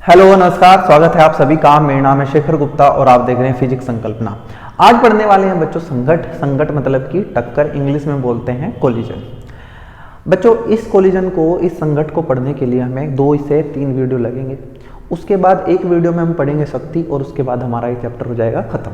Hello नमस्कार, स्वागत है आप सभी का। मेरा नाम है शेखर गुप्ता और आप देख रहे हैं फिजिक्स संकल्पना। आज पढ़ने वाले हैं बच्चों संघट। संघट मतलब कि टक्कर, इंग्लिश में बोलते हैं कोलिजन। बच्चों इस कोलिजन को, इस संघट को पढ़ने के लिए हमें 2 से 3 वीडियो लगेंगे। उसके बाद एक वीडियो में हम पढ़ेंगे शक्ति और उसके बाद हमारा ये चैप्टर हो जाएगा खत्म।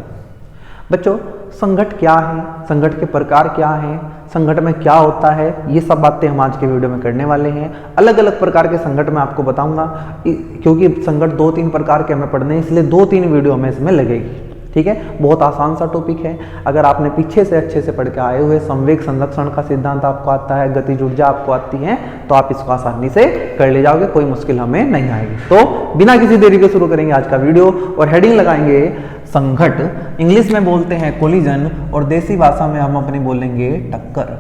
बच्चों संघट क्या है, संघट के प्रकार क्या हैं, संघट में क्या होता है, ये सब बातें हम आज के वीडियो में करने वाले हैं। अलग अलग प्रकार के संघट मैं आपको बताऊंगा, क्योंकि संघट 2-3 प्रकार के हमें पढ़ने हैं, इसलिए 2-3 वीडियो हमें इसमें लगेगी। ठीक है, बहुत आसान सा टॉपिक है। अगर आपने पीछे से अच्छे से पढ़ के आए हुए, संवेग संरक्षण का सिद्धांत आपको आता है, गतिज ऊर्जा आपको आती है, तो आप इसको आसानी से कर ले जाओगे, कोई मुश्किल हमें नहीं आएगी। तो बिना किसी देरी के शुरू करेंगे आज का वीडियो और हेडिंग लगाएंगे संघट। इंग्लिश में बोलते हैं कोलिजन और देसी भाषा में हम अपनी बोलेंगे टक्कर।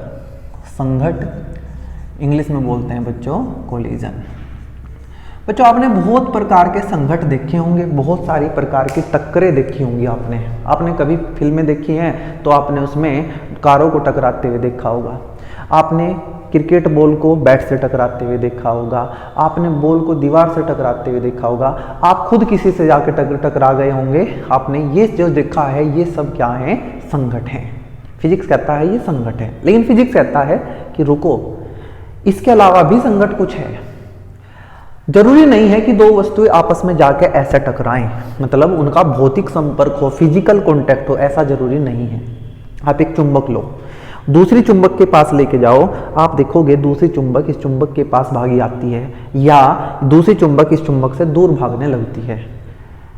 संघट इंग्लिश में बोलते हैं बच्चों कोलिजन। बच्चों आपने बहुत प्रकार के संघट देखे होंगे, बहुत सारी प्रकार की टक्करें देखी होंगी। आपने कभी फिल्में देखी हैं तो आपने उसमें कारों को टकराते हुए देखा होगा, आपने क्रिकेट बॉल को बैट से टकराते हुए देखा होगा, आपने बॉल को दीवार से टकराते हुए देखा होगा, आप खुद किसी से जाके टकरा गए होंगे। आपने ये जो देखा है ये सब क्या है, संघट है। फिजिक्स कहता है ये संघट है, लेकिन फिजिक्स कहता है कि रुको, इसके अलावा भी संघट कुछ है। जरूरी नहीं है कि 2 वस्तुएं आपस में जाके ऐसे टकराएं, मतलब उनका भौतिक संपर्क हो, फिजिकल कांटेक्ट हो, ऐसा जरूरी नहीं है। आप एक चुंबक लो, दूसरी चुंबक के पास लेके जाओ, आप देखोगे दूसरी चुंबक इस चुंबक के पास भागी आती है या दूसरी चुंबक इस चुंबक से दूर भागने लगती है।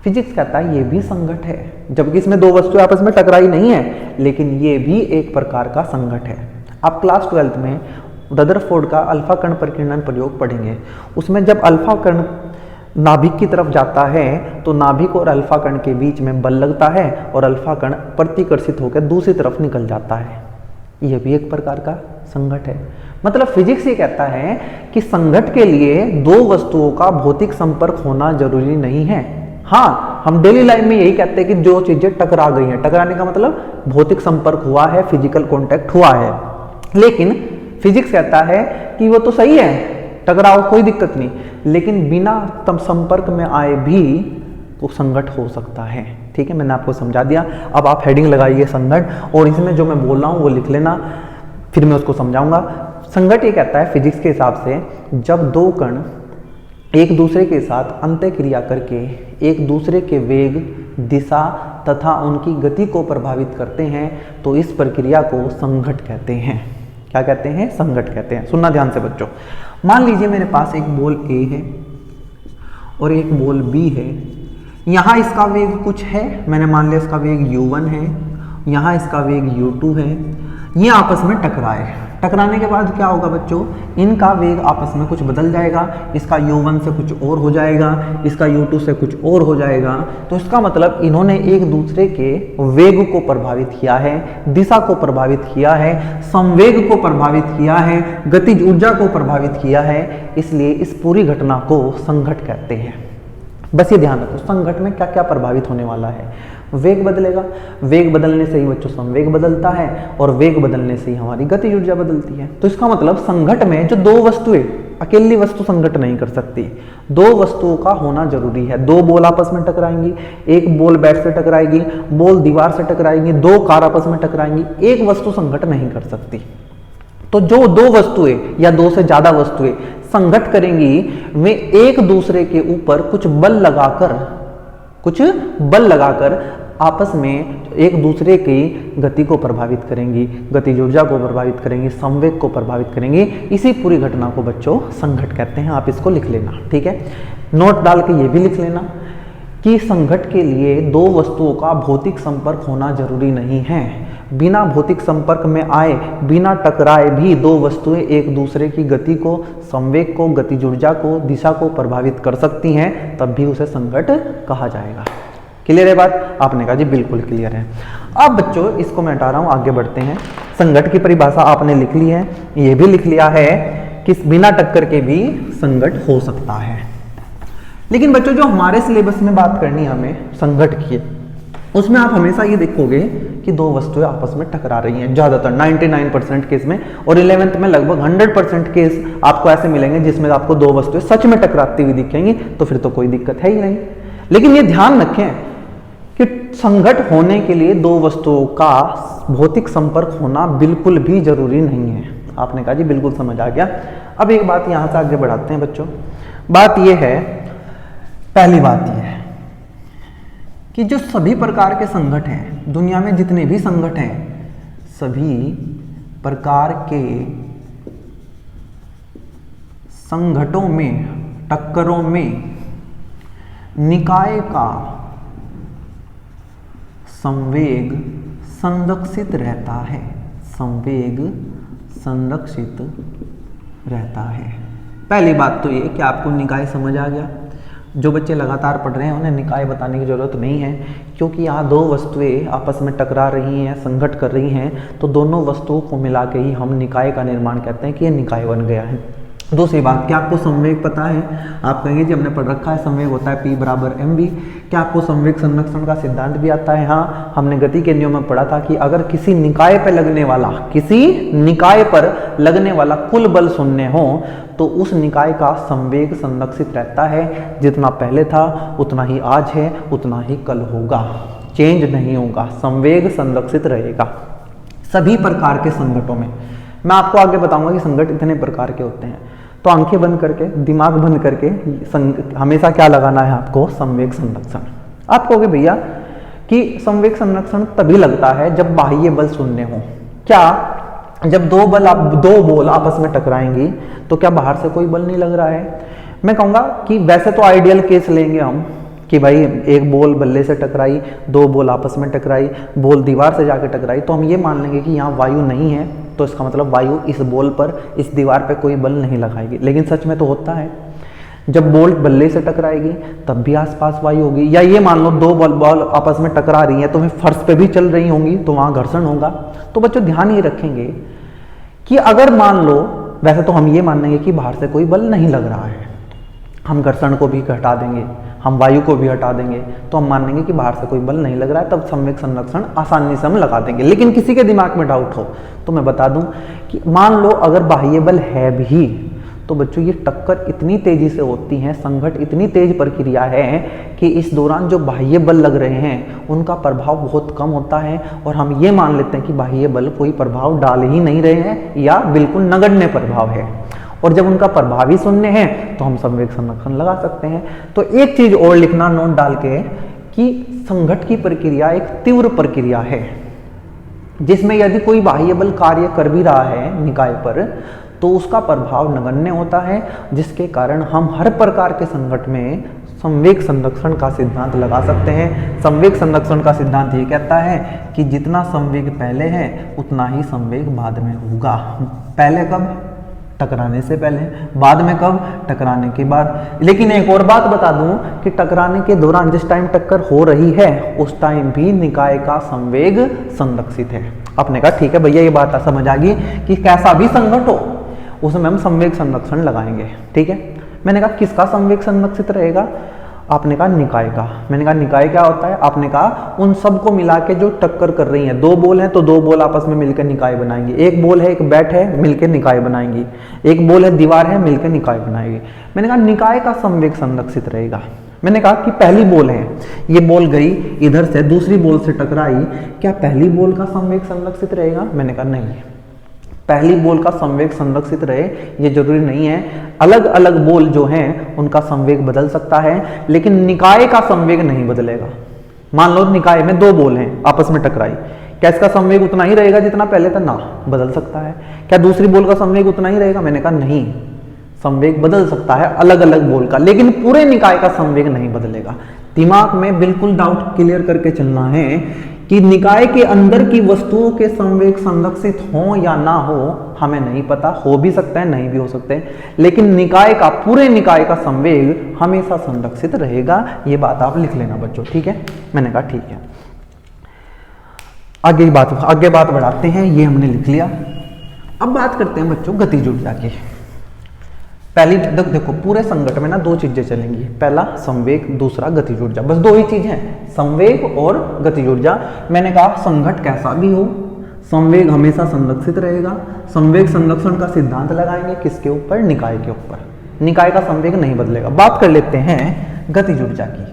फिजिक्स कहता है ये भी संघट है, जबकि इसमें 2 वस्तुएं आपस में टकराई नहीं है, लेकिन ये भी एक प्रकार का संघट है। आप क्लास 12th में रदरफोर्ड का अल्फा कण परिकीर्णन प्रयोग पढ़ेंगे। उसमें जब अल्फा कण नाभिक की तरफ जाता है तो नाभिक और अल्फा कण के बीच में बल लगता है और अल्फा कण प्रतिकर्षित होकर दूसरी तरफ निकल जाता है। यह भी एक प्रकार का संघट है। मतलब फिजिक्स ये कहता है कि संघट के लिए 2 वस्तुओं का भौतिक संपर्क होना जरूरी नहीं है। हाँ, हम डेली लाइफ में यही कहते हैं कि जो चीजें टकरा गई हैं, टकराने का मतलब भौतिक संपर्क हुआ है, फिजिकल कांटेक्ट हुआ है। लेकिन फिजिक्स कहता है कि वो तो सही है, टकराओ कोई दिक्कत नहीं, लेकिन बिना संपर्क में आए भी वो संघट हो सकता है। ठीक है, मैंने आपको समझा दिया। अब आप हेडिंग लगाइए संघट, और इसमें जो मैं बोल रहा हूँ वो लिख लेना, फिर मैं उसको समझाऊंगा। संघट ये कहता है फिजिक्स के हिसाब से, जब 2 कण एक दूसरे के साथ अंतःक्रिया करके एक दूसरे के वेग, दिशा तथा उनकी गति को प्रभावित करते हैं तो इस प्रक्रिया को संघट कहते हैं। क्या कहते हैं? संघट कहते हैं। सुनना ध्यान से बच्चों। मान लीजिए मेरे पास एक बॉल A है और एक बॉल B है। यहाँ इसका वेग कुछ है, मैंने मान लिया इसका वेग u1 है, यहाँ इसका वेग u2 है। ये आपस में टकराए, टकराने के बाद क्या होगा बच्चों, इनका वेग आपस में कुछ बदल जाएगा। इसका u1 से कुछ और हो जाएगा, इसका u2 से कुछ और हो जाएगा। तो इसका मतलब इन्होंने एक दूसरे के वेग को प्रभावित किया है, दिशा को प्रभावित किया है, संवेग को प्रभावित किया है, गतिज ऊर्जा को प्रभावित किया है। इसलिए इस पूरी घटना को संघट कहते हैं। बस ये ध्यान रखो, संघट में क्या क्या प्रभावित होने वाला है। वेग बदलेगा, वेग बदलने से ही बच्चों संवेग बदलता है और वेग बदलने से ही हमारी गतिज ऊर्जा बदलती है। तो इसका मतलब संघट में जो 2 वस्तुएं, अकेली वस्तु संघट नहीं कर सकती, 2 वस्तुओं का होना जरूरी है। 2 बॉल आपस में टकराएंगी, एक बॉल बैट से टकराएगी, बॉल दीवार से टकराएंगी, 2 कार आपस में टकराएंगी, एक वस्तु संघट नहीं कर सकती। तो जो 2 वस्तुएं या 2 से ज्यादा वस्तुएं संघट करेंगी, वे एक दूसरे के ऊपर कुछ बल लगाकर आपस में एक दूसरे की गति को प्रभावित करेंगी, गतिज ऊर्जा को प्रभावित करेंगी, संवेग को प्रभावित करेंगी। इसी पूरी घटना को बच्चों संघट कहते हैं। आप इसको लिख लेना, ठीक है, नोट डाल के ये भी लिख लेना कि संघट के लिए 2 वस्तुओं का भौतिक संपर्क होना जरूरी नहीं है। बिना भौतिक संपर्क में आए, बिना टकराए भी 2 वस्तुएं एक दूसरे की गति को, संवेग को, गतिज ऊर्जा को, दिशा को प्रभावित कर सकती हैं, तब भी उसे संघट कहा जाएगा। क्लियर है बात? आपने कहा जी बिल्कुल क्लियर है। अब बच्चों इसको मैं हटा रहा हूं, आगे बढ़ते हैं। संघट की परिभाषा आपने लिख ली है, ये भी लिख लिया है कि बिना टक्कर के भी संघट हो सकता है। लेकिन बच्चों जो हमारे सिलेबस में बात करनी है हमें संघट की, उसमें आप हमेशा ये देखोगे कि दो वस्तुएं आपस में टकरा रही हैं ज्यादातर 99% केस में, और 11th में लगभग 100% केस आपको ऐसे मिलेंगे जिसमें आपको दो वस्तुएं सच में टकराती हुई दिखेंगी, तो फिर तो कोई दिक्कत है ही नहीं। लेकिन ये ध्यान रखें कि संघट होने के लिए दो वस्तुओं का भौतिक संपर्क होना बिल्कुल भी जरूरी नहीं है। आपने कहा जी बिल्कुल समझ आ गया। अब एक बात यहां से आगे बढ़ाते हैं बच्चों। बात यह है, पहली बात यह है कि जो सभी प्रकार के संघट हैं, दुनिया में जितने भी संघट हैं, सभी प्रकार के संघटों में, टक्करों में निकाय का संवेग संरक्षित रहता है। संवेग संरक्षित रहता है। पहली बात तो ये कि आपको निकाय समझ आ गया। जो बच्चे लगातार पढ़ रहे हैं उन्हें निकाय बताने की जरूरत नहीं है, क्योंकि यहाँ दो वस्तुएं आपस में टकरा रही हैं, संघट कर रही हैं, तो दोनों वस्तुओं को मिला के ही हम निकाय का निर्माण कहते हैं कि ये निकाय बन गया है। दूसरी बात, क्या आपको संवेग पता है? आप कहेंगे जी हमने पढ़ रखा है संवेग होता है P बराबर mv। क्या आपको संवेग संरक्षण का सिद्धांत भी आता है? हाँ, हमने गति के नियम में पढ़ा था कि अगर किसी निकाय पर लगने वाला कुल बल शून्य हो तो उस निकाय का संवेग संरक्षित रहता है। जितना पहले था उतना ही आज है, उतना ही कल होगा, चेंज नहीं होगा, संवेग संरक्षित रहेगा सभी प्रकार के संघटों में। मैं आपको आगे बताऊंगा कि संघट इतने प्रकार के होते हैं। तो आंखें बंद करके, दिमाग बंद करके हमेशा क्या लगाना है आपको? संवेग संरक्षण। आप कहोगे भैया कि संवेग संरक्षण तभी लगता है जब बाह्य बल शून्य हो। क्या जब दो बोल आपस में टकराएंगी तो क्या बाहर से कोई बल नहीं लग रहा है? मैं कहूंगा कि वैसे तो आइडियल केस लेंगे हम कि भाई एक बॉल बल्ले से टकराई, दो बॉल आपस में टकराई, बॉल दीवार से जाकर टकराई, तो हम ये मान लेंगे कि यहाँ वायु नहीं है, तो इसका मतलब वायु इस बॉल पर, इस दीवार पे कोई बल नहीं लगाएगी। लेकिन सच में तो होता है, जब बॉल बल्ले से टकराएगी तब भी आसपास वायु होगी। या ये मान लो दो बॉल आपस में टकरा रही है तो वे फर्श पे भी चल रही होंगी, तो वहां घर्षण होगा। तो बच्चों ध्यान ये रखेंगे कि अगर मान लो, वैसे तो हम ये मान लेंगे कि बाहर से कोई बल नहीं लग रहा है, हम घर्षण को भी हटा देंगे, हम वायु को भी हटा देंगे, तो हम मान लेंगे कि बाहर से कोई बल नहीं लग रहा है, तब संवेग संरक्षण आसानी से हम लगा देंगे। लेकिन किसी के दिमाग में डाउट हो तो मैं बता दूं कि मान लो अगर बाह्य बल है भी, तो बच्चों ये टक्कर इतनी तेजी से होती है, संघट इतनी तेज प्रक्रिया है कि इस दौरान जो बाह्य बल लग रहे हैं उनका प्रभाव बहुत कम होता है, और हम ये मान लेते हैं कि बाह्य बल कोई प्रभाव डाल ही नहीं रहे हैं या बिल्कुल नगण्य प्रभाव है। और जब उनका प्रभाव ही शून्य है तो हम संवेग संरक्षण लगा सकते हैं। तो एक चीज और लिखना नोट डाल के कि संघट की प्रक्रिया एक तीव्र प्रक्रिया है, जिसमें यदि कोई बाह्य बल कार्य कर भी रहा है निकाय पर तो उसका प्रभाव नगण्य होता है, जिसके कारण हम हर प्रकार के संघट में संवेग संरक्षण का सिद्धांत लगा सकते हैं। संवेग संरक्षण का सिद्धांत ये कहता है कि जितना संवेग पहले है उतना ही संवेग बाद में होगा। पहले कब? टकराने से पहले। बाद में कब? टकराने के बाद। लेकिन एक और बात बता दूं कि टकराने के दौरान जिस टाइम टक्कर हो रही है उस टाइम भी निकाय का संवेग संरक्षित है। आपने कहा ठीक है भैया, ये बात समझ आ गई कि कैसा भी संघट हो उसमें हम संवेग संरक्षण लगाएंगे। ठीक है, मैंने कहा किसका संवेग संरक्षित रहेगा? आपने कहा निकाय का। मैंने कहा निकाय क्या होता है? आपने कहा उन सबको मिला के जो टक्कर कर रही हैं, दो बॉल हैं तो दो बॉल आपस में मिलकर निकाय बनाएंगी, एक बॉल है एक बैट है मिलकर निकाय बनाएंगी, एक बॉल है दीवार है मिलकर निकाय बनाएगी। मैंने कहा निकाय का संवेग संरक्षित रहेगा। मैंने कहा कि पहली बॉल है, ये बॉल गई इधर से दूसरी बॉल से टकराई, क्या पहली बॉल का संवेग संरक्षित रहेगा? मैंने कहा नहीं, पहली बॉल का संवेग संरक्षित रहे ये जरूरी नहीं है। अलग अलग बॉल जो हैं उनका संवेग बदल सकता है, लेकिन निकाय का संवेग नहीं बदलेगा। मान लो निकाय में दो बॉल हैं आपस में टकराई, क्या इसका संवेग उतना ही रहेगा जितना पहले था? ना, बदल सकता है। क्या दूसरी बॉल का संवेग उतना ही रहेगा? मैंने कहा नहीं, संवेग बदल सकता है अलग अलग बॉल का, लेकिन पूरे निकाय का संवेग नहीं बदलेगा। दिमाग में बिल्कुल डाउट क्लियर करके चलना है कि निकाय के अंदर की वस्तुओं के संवेग संरक्षित हो या ना हो हमें नहीं पता, हो भी सकता है नहीं भी हो सकते हैं, लेकिन निकाय का, पूरे निकाय का संवेग हमेशा संरक्षित रहेगा। ये बात आप लिख लेना बच्चों, ठीक है? मैंने कहा ठीक है। आगे बात बढ़ाते हैं, ये हमने लिख लिया। अब बात करते हैं बच्चों गतिज ऊर्जा की। पहली देखो पूरे संकट में ना दो चीजें चलेंगी, पहला संवेग, दूसरा गतिज ऊर्जा, बस दो ही चीज हैं, संवेग और गतिज ऊर्जा। मैंने कहा संकट कैसा भी हो संवेग हमेशा संरक्षित रहेगा। संवेग संरक्षण का सिद्धांत लगाएंगे किसके ऊपर, निकाय के ऊपर। निकाय का संवेग नहीं बदलेगा। बात कर लेते हैं गतिज ऊर्जा की।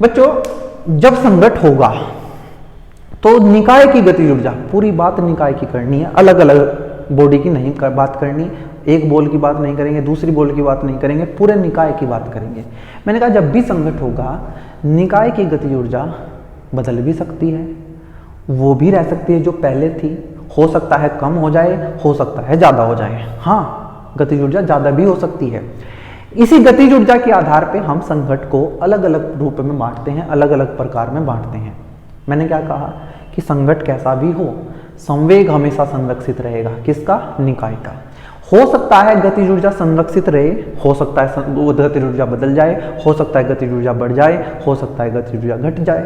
बच्चों जब संकट होगा तो निकाय की गतिज ऊर्जा, पूरी बात निकाय की करनी है, अलग अलग बॉडी की नहीं बात करनी, एक बॉल की बात नहीं करेंगे, दूसरी बॉल की बात नहीं करेंगे, पूरे निकाय की बात करेंगे। मैंने कहा जब भी संकट होगा निकाय की गतिज ऊर्जा बदल भी सकती है, वो भी रह सकती है जो पहले थी, हो सकता है कम हो जाए, हो सकता है ज़्यादा हो जाए। हाँ, गतिज ऊर्जा ज़्यादा भी हो सकती है। इसी गतिज ऊर्जा के आधार पे हम संकट को अलग अलग रूप में बांटते हैं, अलग अलग प्रकार में बांटते हैं। मैंने क्या कहा कि संकट कैसा भी हो संवेग हमेशा संरक्षित रहेगा, किसका, निकाय का। हो सकता है गतिज ऊर्जा संरक्षित रहे, हो सकता है गतिज ऊर्जा बदल जाए, हो सकता है गतिज ऊर्जा बढ़ जाए, हो सकता है गतिज ऊर्जा घट जाए।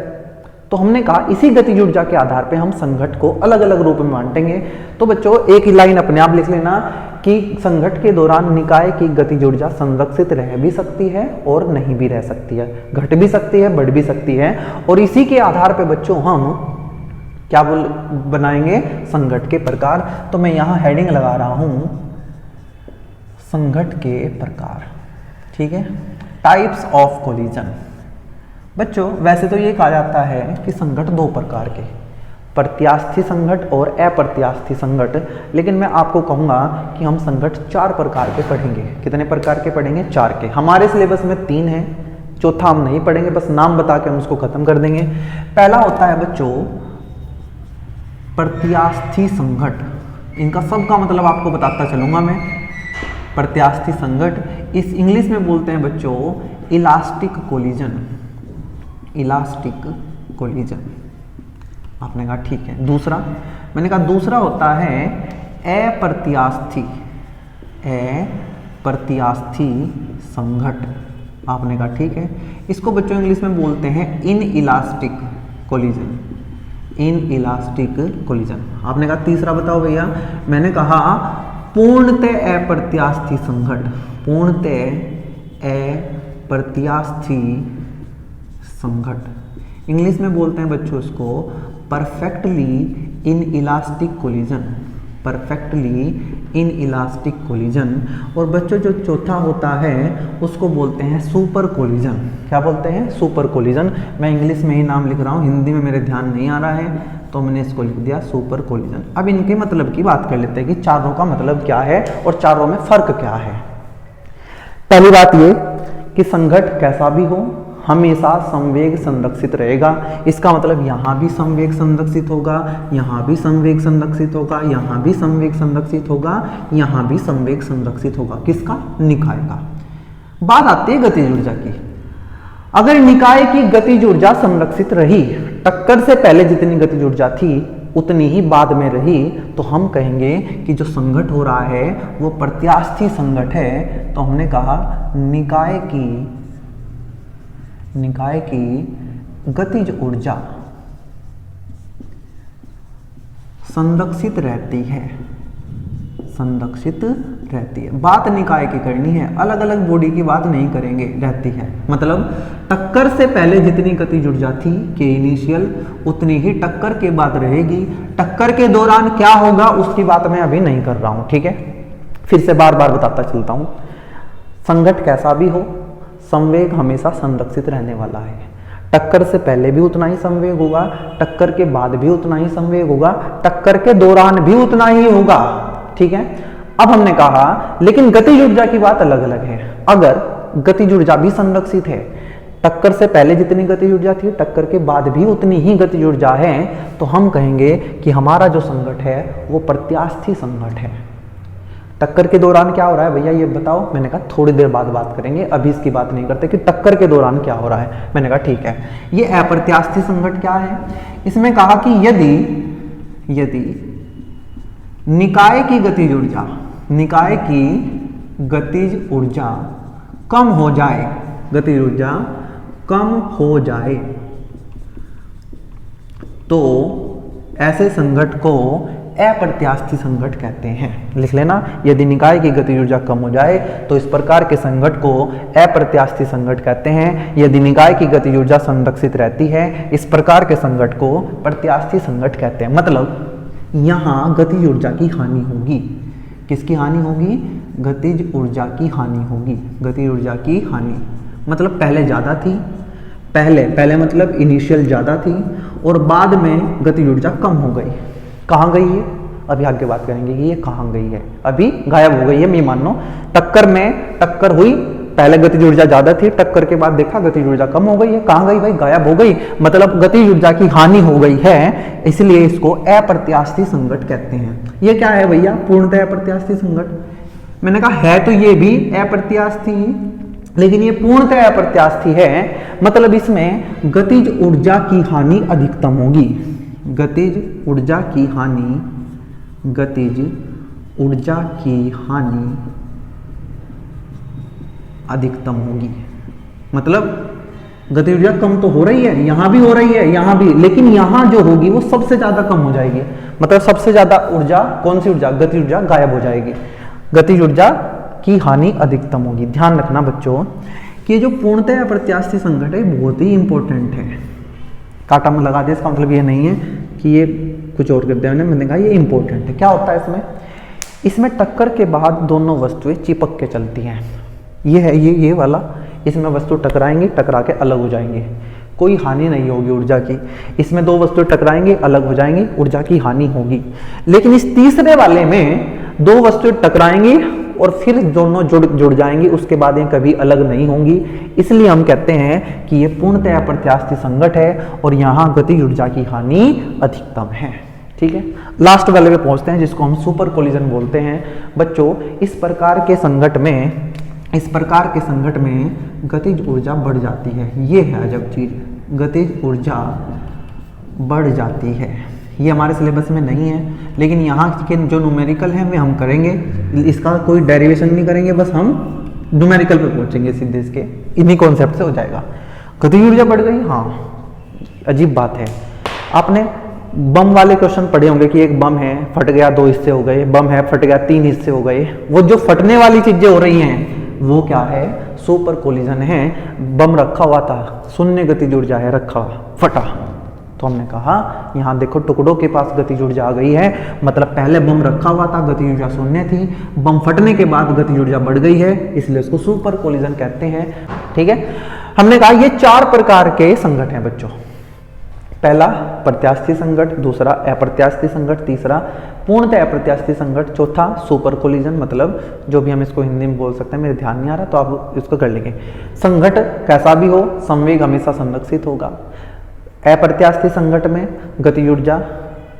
तो हमने कहा इसी गतिज ऊर्जा के आधार पे हम संकट को अलग अलग रूप में बांटेंगे। तो बच्चों एक ही लाइन अपने आप लिख लेना कि संकट के दौरान निकाय की गतिज ऊर्जा संरक्षित रह भी सकती है और नहीं भी रह सकती है, घट भी सकती है, बढ़ भी सकती है। और इसी के आधार पे बच्चों हम क्या बनाएंगे, संकट के प्रकार। तो मैं यहाँ हेडिंग लगा रहा हूं संकट के प्रकार, ठीक है, टाइप्स ऑफ कोलिजन। बच्चों वैसे तो ये कहा जाता है कि संकट दो प्रकार के, प्रत्यास्थी संकट और अप्रत्यास्थी संकट, लेकिन मैं आपको कहूंगा कि हम संकट 4 प्रकार के पढ़ेंगे। कितने प्रकार के पढ़ेंगे, 4 के। हमारे सिलेबस में 3 हैं, चौथा हम नहीं पढ़ेंगे, बस नाम बता के हम उसको खत्म कर देंगे। पहला होता है बच्चों प्रत्यास्थी संकट। इनका सबका मतलब आपको बताता चलूंगा मैं। प्रत्यास्थी संकट इस इंग्लिश में बोलते हैं बच्चों इलास्टिक कोलिजन, इलास्टिक कोलिजन। आपने कहा ठीक है। दूसरा, मैंने कहा दूसरा होता है अप्रत्यास्थी, अप्रत्यास्थी संकट। आपने कहा ठीक है। इसको बच्चों इंग्लिश में बोलते हैं in elastic collision, in elastic collision. आपने कहा तीसरा बताओ भैया, मैंने कहा पूर्णतः अप्रत्यास्थी संकट, पूर्णतः अप्रत्यास्थी संकट। इंग्लिश में बोलते हैं बच्चों इसको perfectly in elastic collision, perfectly in elastic collision. और बच्चों जो चौथा होता है उसको बोलते हैं सुपर कोलिजन। क्या बोलते हैं, सुपर कोलिजन। मैं इंग्लिश में ही नाम लिख रहा हूँ, हिंदी में मेरे ध्यान नहीं आ रहा है तो मैंने इसको लिख दिया सुपर कोलिजन। अब इनके मतलब की बात कर लेते हैं कि चारों का मतलब क्या है और चारों में फर्क क्या है। पहली बात ये कि संकट कैसा भी हो हमेशा संवेग संरक्षित रहेगा। इसका मतलब यहाँ भी संवेग संरक्षित होगा, यहाँ भी संवेग संरक्षित होगा, यहाँ भी संवेग संरक्षित होगा, यहाँ भी संवेग संरक्षित होगा। किसका, निकाय का। बात आती है गतिज ऊर्जा की। अगर निकाय की गतिज ऊर्जा संरक्षित रही, टक्कर से पहले जितनी गतिज ऊर्जा थी उतनी ही बाद में रही, तो हम कहेंगे कि जो संकट हो रहा है वो प्रत्यास्थी संकट है। तो हमने कहा निकाय की गतिज ऊर्जा संरक्षित रहती है, संरक्षित रहती है। बात निकाय की करनी है, अलग अलग बॉडी की बात नहीं करेंगे, रहती है। मतलब टक्कर से पहले जितनी गतिज ऊर्जा थी के इनिशियल उतनी ही टक्कर के बाद रहेगी। टक्कर के दौरान क्या होगा उसकी बात मैं अभी नहीं कर रहा हूं, ठीक है। फिर से बार बार बताता चलता हूं, संकट कैसा भी हो संवेग हमेशा संरक्षित रहने वाला है। टक्कर से पहले भी उतना ही संवेग होगा, टक्कर के बाद भी उतना ही संवेग होगा, टक्कर के दौरान भी उतना ही होगा, ठीक है। अब हमने कहा लेकिन गतिज ऊर्जा की बात अलग अलग है। अगर गतिज ऊर्जा भी संरक्षित है, टक्कर से पहले जितनी गतिज ऊर्जा थी टक्कर के बाद भी उतनी ही गतिज ऊर्जा है, तो हम कहेंगे कि हमारा जो संकट है वो प्रत्यास्थी संकट है। टक्कर के दौरान क्या हो रहा है भैया ये बताओ, मैंने कहा थोड़ी देर बाद बात करेंगे, अभी इसकी बात नहीं करते कि टक्कर के दौरान क्या हो रहा है। मैंने कहा ठीक है। ये अप्रत्यास्थी संकट क्या है, इसमें कहा कि यदि निकाय की गतिज ऊर्जा, निकाय की गतिज ऊर्जा कम हो जाए, गतिज ऊर्जा कम हो जाए, तो ऐसे संकट को अप्रत्यास्थी संघट कहते हैं। लिख लेना, यदि निकाय की गतिज ऊर्जा कम हो जाए तो इस प्रकार के संघट को अप्रत्यास्थी संघट कहते हैं। यदि निकाय की गतिज ऊर्जा संरक्षित रहती है, इस प्रकार के संघट को प्रत्यास्थी संघट कहते हैं। मतलब यहाँ गतिज ऊर्जा की हानि होगी। किसकी हानि होगी? गतिज ऊर्जा की हानि होगी। गतिज ऊर्जा की हानि मतलब पहले ज़्यादा थी, पहले मतलब इनिशियल ज़्यादा थी और बाद में गतिज ऊर्जा कम हो गई। कहाँ गई है? अभी आगे बात करेंगे कि ये कहाँ गई है। अभी गायब हो गई है। मैं मान लो टक्कर हुई, पहले गतिज ऊर्जा ज़्यादा थी, टक्कर के बाद देखा गतिज ऊर्जा कम हो गई है। कहाँ गई भाई? गायब हो गई। मतलब गतिज ऊर्जा की हानि हो गई है, इसलिए इसको अप्रत्यास्थी संघट कहते हैं। ये क्या है भैया? पूर्णतः अप्रत्यास्थी संघट। मैंने कहा है तो ये भी अप्रत्यास्थी, लेकिन ये पूर्णतः अप्रत्यास्थी है। मतलब इसमें गतिज ऊर्जा की हानि अधिकतम होगी। गतिज ऊर्जा की हानि अधिकतम होगी। मतलब गतिज ऊर्जा कम तो हो रही है, यहां भी हो रही है, यहां भी, लेकिन यहां जो होगी वो सबसे ज्यादा कम हो जाएगी। मतलब सबसे ज्यादा ऊर्जा, कौन सी ऊर्जा? गतिज ऊर्जा गायब हो जाएगी। गतिज ऊर्जा की हानि अधिकतम होगी। ध्यान रखना बच्चों कि जो पूर्णतः अप्रत्यास्थी संघट है बहुत ही इंपॉर्टेंट है। काटा में लगा दिया, इसका मतलब ये नहीं है कि ये कुछ और कर दिया मैंने कहा ये इंपॉर्टेंट है। क्या होता है इसमें टक्कर के बाद दोनों वस्तुएं चिपक के चलती हैं। ये है ये वाला, इसमें वस्तु टकराएंगे, टकरा के अलग हो जाएंगे, कोई हानि नहीं होगी ऊर्जा की। इसमें दो वस्तुएं टकराएंगे, अलग हो जाएंगी, ऊर्जा की हानि होगी। लेकिन इस तीसरे वाले में दो वस्तुएं टकराएंगी और फिर दोनों जुड़ जाएंगी, उसके बाद ये कभी अलग नहीं होंगी। इसलिए हम कहते हैं कि ये पूर्णतः अप्रत्यास्थी संघट है और यहाँ गतिज ऊर्जा की हानि अधिकतम है। ठीक है, लास्ट वाले पे पहुंचते हैं जिसको हम सुपर कोलिजन बोलते हैं। बच्चों इस प्रकार के संघट में गतिज ऊर्जा बढ़ जाती है। ये है अजब चीज, गतिज ऊर्जा बढ़ जाती है। ये हमारे सिलेबस में नहीं है, लेकिन यहाँ के जो न्यूमेरिकल है वे हम करेंगे। इसका कोई डेरिवेशन नहीं करेंगे, बस हम न्यूमेरिकल पे पहुंचेंगे सीधे, इसके इन्हीं कॉन्सेप्ट से हो जाएगा। गतिज ऊर्जा बढ़ गई, हाँ अजीब बात है। आपने बम वाले क्वेश्चन पढ़े होंगे कि एक बम है, फट गया, 2 हिस्से हो गए, बम है, फट गया, 3 हिस्से हो गए। वो जो फटने वाली चीजें हो रही हैं वो क्या है? सुपर कोलिजन है। बम रखा हुआ था, शून्य गतिज ऊर्जा है, रखा फटा, तो हमने कहा यहाँ देखो टुकड़ों के पास गतिज ऊर्जा आ गई है। मतलब पहले बम रखा हुआ था, गतिज ऊर्जा शून्य थी, बम फटने के बाद गतिज ऊर्जा बढ़ गई है, इसलिए इसको सुपर कोलिजन कहते हैं। ठीक है, हमने कहा ये 4 प्रकार के संघट हैं बच्चों। पहला प्रत्यास्थी संघट, दूसरा अप्रत्यास्थी संघट, तीसरा पूर्णतः अप्रत्यास्थी संघट, चौथा सुपर कोलिजन। मतलब जो भी हम इसको हिंदी में बोल सकते हैं, मेरे ध्यान नहीं आ रहा तो आप इसको कर लेंगे। संघट कैसा भी हो, संवेग हमेशा संरक्षित होगा। अप्रत्यास्थी संघट में गतिज ऊर्जा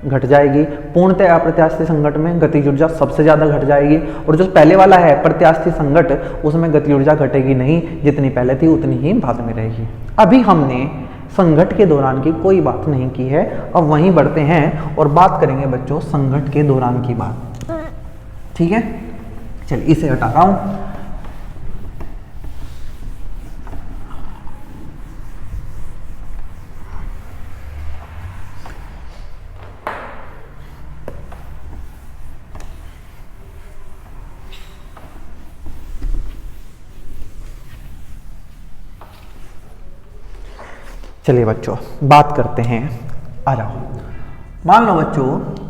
घट जाएगी, पूर्णतः अप्रत्यास्थी संघट में गतिज ऊर्जा सबसे ज्यादा घट जाएगी, और जो पहले वाला है प्रत्यास्थी संघट उसमें गतिज ऊर्जा घटेगी नहीं, जितनी पहले थी उतनी ही बाद में रहेगी। अभी हमने संघट के दौरान की कोई बात नहीं की है, अब वहीं बढ़ते हैं और बात करेंगे बच्चों संघट के दौरान की बात। ठीक है, चलिए इसे हटा रहा हूं। चलिए बच्चों बात करते हैं। आ जाओ, मान लो बच्चों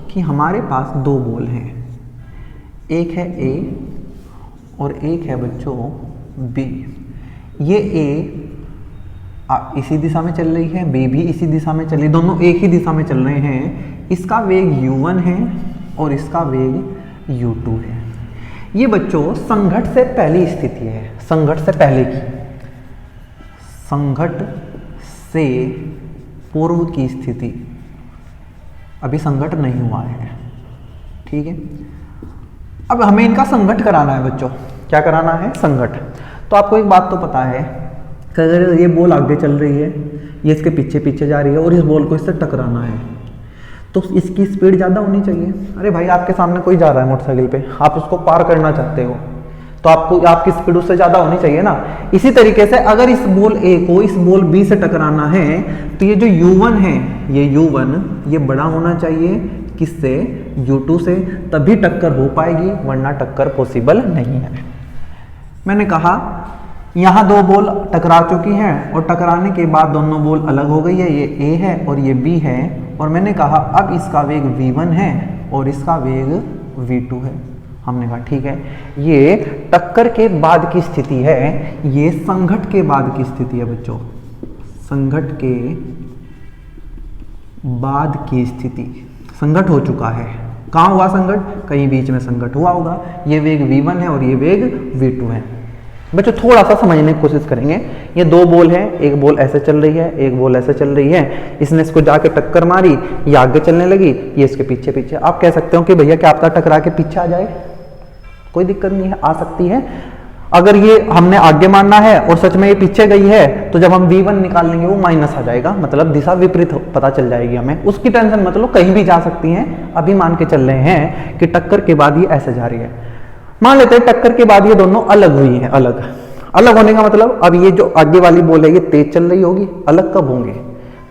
कि हमारे पास 2 बॉल हैं, एक है ए और एक है बच्चों बी। ये ए इसी दिशा में चल रही है, बी भी इसी दिशा में चल रही है, दोनों एक ही दिशा में चल रहे हैं। इसका वेग u1 है और इसका वेग u2 है। ये बच्चों संघट से पहली स्थिति है, संघट से पहले की, संघट से पूर्व की स्थिति, अभी संघट नहीं हुआ है। ठीक है, अब हमें इनका संघट कराना है बच्चों। क्या कराना है? संघट। तो आपको एक बात तो पता है कि अगर ये बॉल आगे चल रही है, ये इसके पीछे पीछे जा रही है और इस बॉल को इससे टकराना है, तो इसकी स्पीड ज़्यादा होनी चाहिए। अरे भाई आपके सामने कोई जा रहा है मोटरसाइकिल पे, आप उसको पार करना चाहते हो तो आपको आपकी स्पीड उससे ज़्यादा होनी चाहिए ना। इसी तरीके से अगर इस बॉल ए को इस बॉल बी से टकराना है तो ये जो u1 है, ये u1 ये बड़ा होना चाहिए किससे? u2 से, तभी टक्कर हो पाएगी, वरना टक्कर पॉसिबल नहीं है। मैंने कहा यहाँ दो बॉल टकरा चुकी हैं और टकराने के बाद दोनों बॉल अलग हो गई है, ये A है और ये B है, और मैंने कहा अब इसका वेग v1 है और इसका वेग v2 है। हमने कहा ठीक है, ये टक्कर के बाद की स्थिति है, ये संघट के बाद की स्थिति है बच्चों, संघट के बाद की स्थिति। संघट हो चुका है, कहाँ हुआ संघट? कहीं बीच में संघट हुआ होगा। ये वेग v1 है और ये वेग v2 है। बच्चों थोड़ा सा समझने की कोशिश करेंगे। ये दो बॉल है, एक बॉल ऐसे चल रही है, एक बॉल ऐसे चल रही है, इसने इसको जाके टक्कर मारी, ये आगे चलने लगी, ये इसके पीछे पीछे। आप कह सकते हो कि भैया क्या आपका टकरा के पीछे आ जाए? कोई दिक्कत नहीं है, आ सकती है। अगर ये हमने आगे मारना है और सच में ये पीछे गई है, तो जब हम v1 निकाल लेंगे वो माइनस आ जाएगा, मतलब दिशा विपरीत पता चल जाएगी हमें। उसकी टेंशन मतलब कहीं भी जा सकती हैं। अभी मान के चल रहे हैं कि टक्कर के बाद ये ऐसे जा रही है। मान लेते हैं टक्कर के बाद ये दोनों अलग हुई हैं। अलग होने का मतलब अब ये जो आगे वाली बॉल है ये तेज चल रही होगी, अलग कब होंगे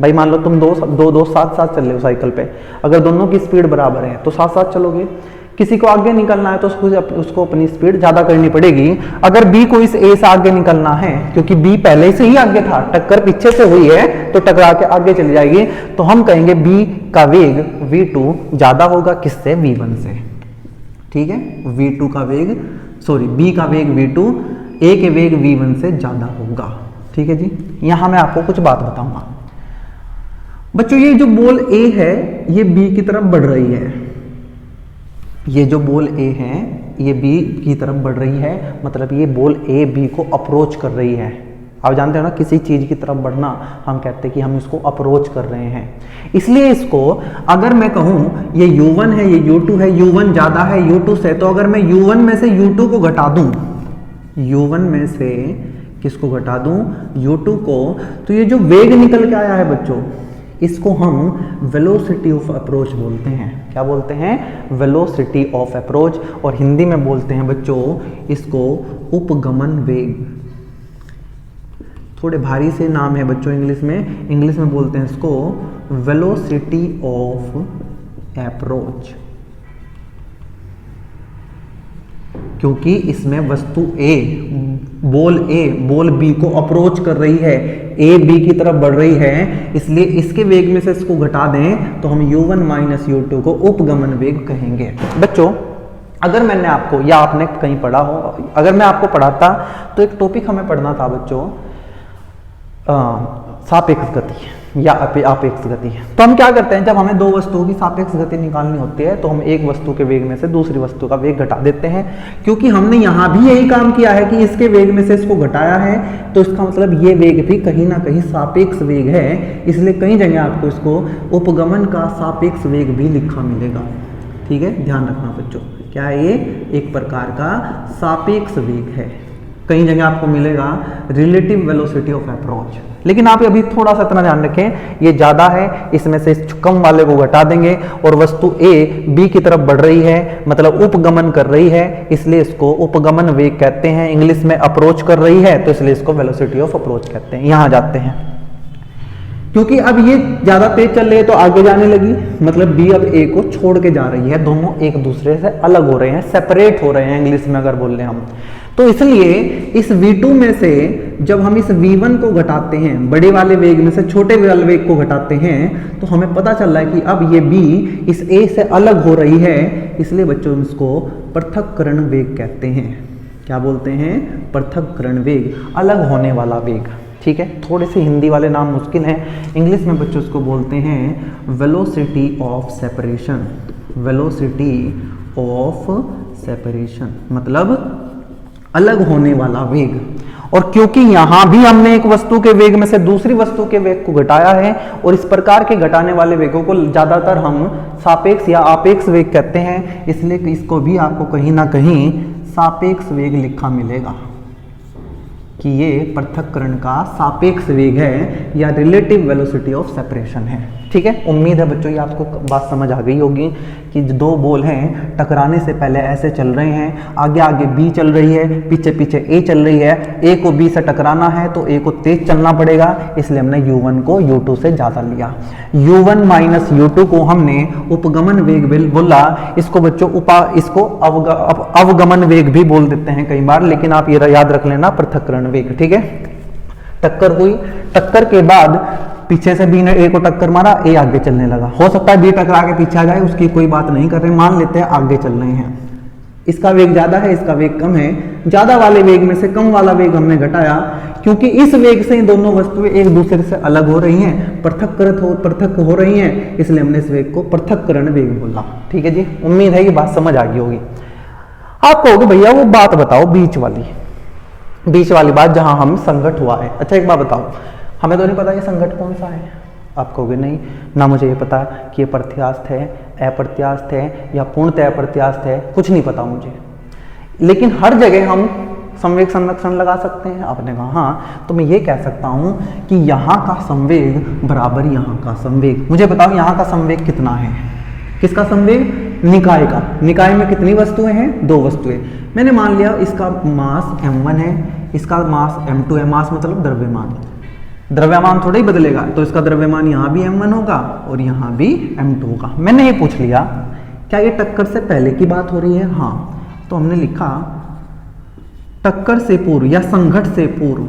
भाई? मान लो तुम दो साथ साथ चल रहे हो साइकिल पे, अगर दोनों की स्पीड बराबर है तो साथ साथ चलोगे। किसी को आगे निकलना है तो उसको अपनी स्पीड ज्यादा करनी पड़ेगी। अगर बी को इस ए से आगे निकलना है, क्योंकि बी पहले से ही आगे था, टक्कर पीछे से हुई है तो टकरा के आगे चली जाएगी, तो हम कहेंगे बी का वेग v2 ज्यादा होगा किससे? v1 से। ठीक है, v2 का वेग b का वेग v2 a के वेग v1 से ज्यादा होगा। ठीक है जी, यहां मैं आपको कुछ बात बताऊंगा बच्चों। ये जो बॉल a है ये b की तरफ बढ़ रही है, ये जो बॉल A है ये B की तरफ बढ़ रही है, मतलब ये बॉल A B को अप्रोच कर रही है। आप जानते हो ना, किसी चीज की तरफ बढ़ना हम कहते हैं कि हम इसको अप्रोच कर रहे हैं। इसलिए इसको अगर मैं कहूं ये U1 है, ये U2 है, U1 ज्यादा है U2 से, तो अगर मैं U1 में से U2 को घटा दूं, U1 में से किसको घटा दूं? U2 को, तो ये जो वेग निकल के आया है बच्चों, इसको हम वेलोसिटी ऑफ अप्रोच बोलते हैं। क्या बोलते हैं? Velocity of approach. और हिंदी में बोलते हैं बच्चों इसको उपगमन वेग। थोड़े भारी से नाम है बच्चों इंग्लिश में बोलते हैं इसको वेलोसिटी ऑफ अप्रोच, क्योंकि इसमें वस्तु बॉल बी को अप्रोच कर रही है, ए बी की तरफ बढ़ रही है, इसलिए इसके वेग में से इसको घटा दें तो हम u1 माइनस u2 को उपगमन वेग कहेंगे। बच्चों अगर मैंने आपको या आपने कहीं पढ़ा हो, अगर मैं आपको पढ़ाता तो एक टॉपिक हमें पढ़ना था बच्चों सापेक्ष गति या आपेक्ष गति। तो हम क्या करते हैं, जब हमें दो वस्तुओं की सापेक्ष गति निकालनी होती है तो हम एक वस्तु के वेग में से दूसरी वस्तु का वेग घटा देते हैं। क्योंकि हमने यहां भी यही काम किया है कि इसके वेग में से इसको घटाया है, तो इसका मतलब ये वेग भी कहीं ना कहीं सापेक्ष वेग है, इसलिए कई जगह आपको इसको उपगमन का सापेक्ष वेग भी लिखा मिलेगा। ठीक है, ध्यान रखना बच्चों, क्या है ये? एक प्रकार का सापेक्ष वेग है। कई जगह आपको मिलेगा रिलेटिव वेलोसिटी ऑफ अप्रोच, लेकिन आप अभी थोड़ा सा इतना ध्यान रखें, ये ज्यादा है, इसमें से इस कम वाले को घटा देंगे और वस्तु ए बी की तरफ बढ़ रही है, मतलब उपगमन कर रही है, इसलिए इसको उपगमन वेग कहते हैं। इंग्लिश में अप्रोच कर रही है तो इसलिए इसको वेलोसिटी ऑफ अप्रोच कहते हैं। यहां जाते हैं, क्योंकि अब ये ज्यादा तेज चल रही है तो आगे जाने लगी, मतलब बी अब ए को छोड़ के जा रही है, दोनों एक दूसरे से अलग हो रहे हैं, सेपरेट हो रहे हैं इंग्लिश में अगर बोल रहे हैं हम। तो इसलिए इस v2 में से जब हम इस v1 को घटाते हैं, बड़े वाले वेग में से छोटे वाले वेग को घटाते हैं, तो हमें पता चल रहा है कि अब ये b इस a से अलग हो रही है, इसलिए बच्चों इसको पृथक्करण वेग कहते हैं। क्या बोलते हैं? पृथक्करण वेग, अलग होने वाला वेग। ठीक है, थोड़े से हिंदी वाले नाम मुश्किल हैं, इंग्लिश में बच्चों इसको बोलते हैं velocity of separation. Velocity of separation मतलब अलग होने वाला वेग। और क्योंकि यहां भी हमने एक वस्तु के वेग में से दूसरी वस्तु के वेग को घटाया है, और इस प्रकार के घटाने वाले वेगों को ज्यादातर हम सापेक्ष या आपेक्ष वेग कहते हैं, इसलिए इसको भी आपको कहीं ना कहीं सापेक्ष वेग लिखा मिलेगा। कि ये पृथक्करण का सापेक्ष वेग है या रिलेटिव वेलोसिटी ऑफ सेपरेशन है। ठीक है, उम्मीद है बच्चों ये आपको बात समझ आ गई होगी कि दो बॉल हैं, टकराने से पहले ऐसे चल रहे हैं, आगे आगे बी चल रही है, पीछे पीछे ए चल रही है। ए को बी से टकराना है तो ए को तेज चलना पड़ेगा, इसलिए हमने u1 को u2 से ज़्यादा लिया। u1 माइनस u2 को हमने उपगमन वेग बोला। इसको बच्चों इसको अवगमन वेग भी बोल देते हैं कई बार, लेकिन आप ये याद रख लेना पृथक्करण वेग। ठीक है, टक्कर हुई, टक्कर के बाद पीछे से बी ने ए को टक्कर मारा, ए आगे चलने लगा। हो सकता है बी टकरा के पीछे आ जाए, उसकी कोई बात नहीं कर रहे, मान लेते हैं आगे चल रहे हैं। इसका वेग ज्यादा है, इसका वेग कम है। ज्यादा वाले वेग में से कम वाला वेग हमने घटाया, क्योंकि इस वेग से दोनों वस्तुएं एक दूसरे से अलग हो रही हैं, पृथक हो रही हैं, इसलिए हमने इस वेग को पृथक्करण वेग बोला। ठीक है जी, उम्मीद है ये बात समझ आ गई होगी। आप कहोगे भैया वो बात बताओ बीच वाली बात जहां हम संघट हुआ है। अच्छा एक बात बताओ, हमें तो नहीं पता ये संघट कौन सा है। आप कहोगे नहीं ना, मुझे ये पता कि ये प्रत्यास्थ है, अप्रत्यास्थ है या पूर्णतः अप्रत्यास्थ है, कुछ नहीं पता मुझे। लेकिन हर जगह हम संवेग संरक्षण लगा सकते हैं। आपने कहा हाँ, तो मैं ये कह सकता हूं कि यहाँ का संवेग बराबर यहाँ का संवेग। मुझे बताओ यहाँ का संवेग कितना है? किसका संवेग? निकाय का। निकाय में कितनी वस्तुएं हैं? दो वस्तुएं। मैंने मान लिया इसका मास m1 है, इसका मास m2 है। मास मतलब द्रव्यमान। द्रव्यमान थोड़ा ही बदलेगा, तो इसका द्रव्यमान यहाँ भी m1 होगा और यहाँ भी m2 होगा। मैंने ये पूछ लिया क्या ये टक्कर से पहले की बात हो रही है? हाँ, तो हमने लिखा टक्कर से पूर्व या संघट से पूर्व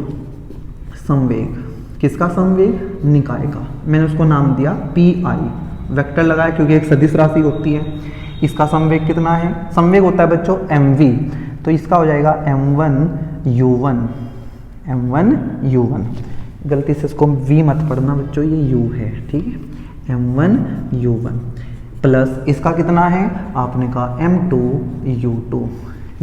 संवेग। किसका संवेग? निकाय का। मैंने उसको नाम दिया PI, वेक्टर लगाया क्योंकि एक सदिश राशि होती है। इसका संवेग कितना है? संवेग होता है बच्चों mv, तो इसका हो जाएगा m1u1। गलती से इसको v मत पढ़ना बच्चों, ये u है। ठीक है, m1u1 प्लस इसका कितना है? आपने कहा m2u2।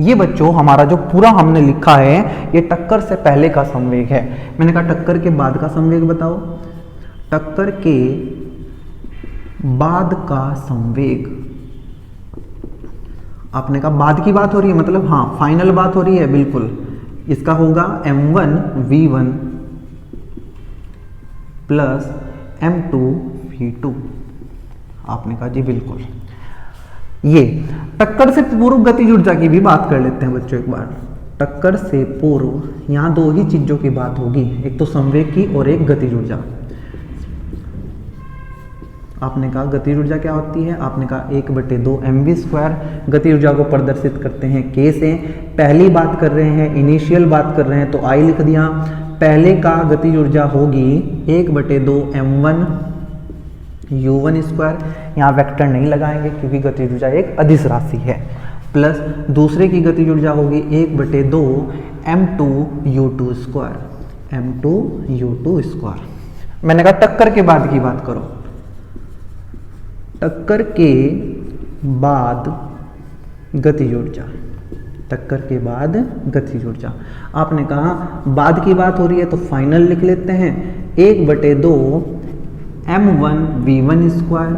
ये बच्चों हमारा जो पूरा हमने लिखा है ये टक्कर से पहले का संवेग है। मैंने कहा टक्कर के बाद का संवेग बताओ। टक्कर के बाद का संवेग, आपने कहा बाद की बात हो रही है, मतलब हाँ फाइनल बात हो रही है, बिल्कुल। इसका होगा m1v1 प्लस m2v2। आपने कहा जी बिल्कुल। ये टक्कर से पूर्व गतिज ऊर्जा की भी बात कर लेते हैं बच्चों एक बार। टक्कर से पूर्व यहाँ दो ही चीजों की बात होगी, एक तो संवेग की और एक गतिज ऊर्जा। आपने कहा गतिज ऊर्जा क्या होती है? आपने कहा 1/2 mv²। गतिज ऊर्जा को प्रदर्शित करते हैं k से। पहली बात कर रहे हैं, इनिशियल बात कर रहे हैं तो I लिख दिया। पहले का गतिज ऊर्जा होगी 1/2 m1u1²। यहाँ वेक्टर नहीं लगाएंगे क्योंकि गतिज ऊर्जा एक अदिश राशि है। प्लस दूसरे की गतिज ऊर्जा होगी 1/2 m2u2²। m2u2²। मैंने कहा टक्कर के बाद की बात करो। टक्कर के बाद गतिज ऊर्जा, टक्कर के बाद गतिज ऊर्जा। आपने कहा बाद की बात हो रही है तो फाइनल लिख लेते हैं 1/2 m1v1²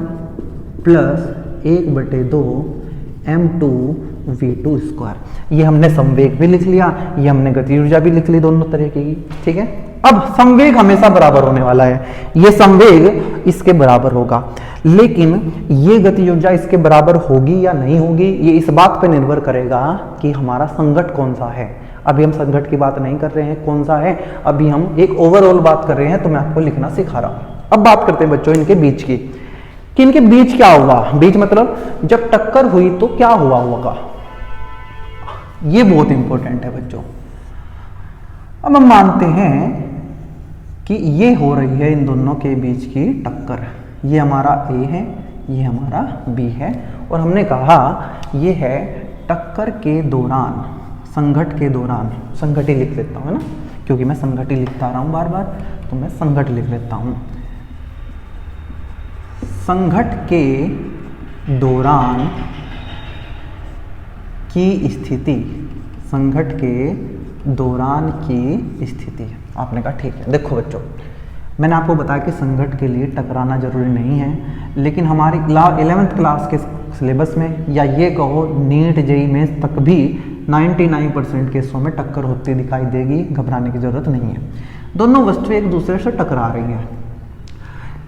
प्लस 1/2 m2v2²। ये हमने संवेग भी लिख लिया, ये हमने गतिज ऊर्जा भी लिख ली, दोनों तरीके की। ठीक है, अब संवेग हमेशा बराबर होने वाला है। ये संवेग इसके बराबर होगा, लेकिन ये गतिज ऊर्जा इसके बराबर होगी या नहीं होगी ये इस बात पर निर्भर करेगा कि हमारा संघट कौन सा है। अभी हम संघट की बात नहीं कर रहे हैं कौन सा है, अभी हम एक ओवरऑल बात कर रहे हैं, तो मैं आपको लिखना सिखा रहा हूं। अब बात करते हैं बच्चों इनके बीच की, कि इनके बीच क्या हुआ। बीच मतलब जब टक्कर हुई तो क्या हुआ होगा, ये बहुत इंपॉर्टेंट है बच्चों। अब हम मानते हैं कि ये हो रही है इन दोनों के बीच की टक्कर। ये हमारा A है, ये हमारा B है, और हमने कहा ये है टक्कर के दौरान, संघट के दौरान। संघट ही लिख लेता हूँ है ना, क्योंकि मैं संघट ही लिखता रहा हूँ बार बार, तो मैं संघट लिख लेता हूँ। संघट के दौरान की स्थिति, संघट के दौरान की स्थिति। आपने कहा ठीक है। देखो बच्चों, मैंने आपको बताया कि संघट के लिए टकराना जरूरी नहीं है, लेकिन हमारी 11th क्लास के सिलेबस में या ये कहो नीट जेईई मेंस तक भी 99% केसों में टक्कर होती दिखाई देगी, घबराने की जरूरत नहीं है। दोनों वस्तुएं एक दूसरे से टकरा रही हैं,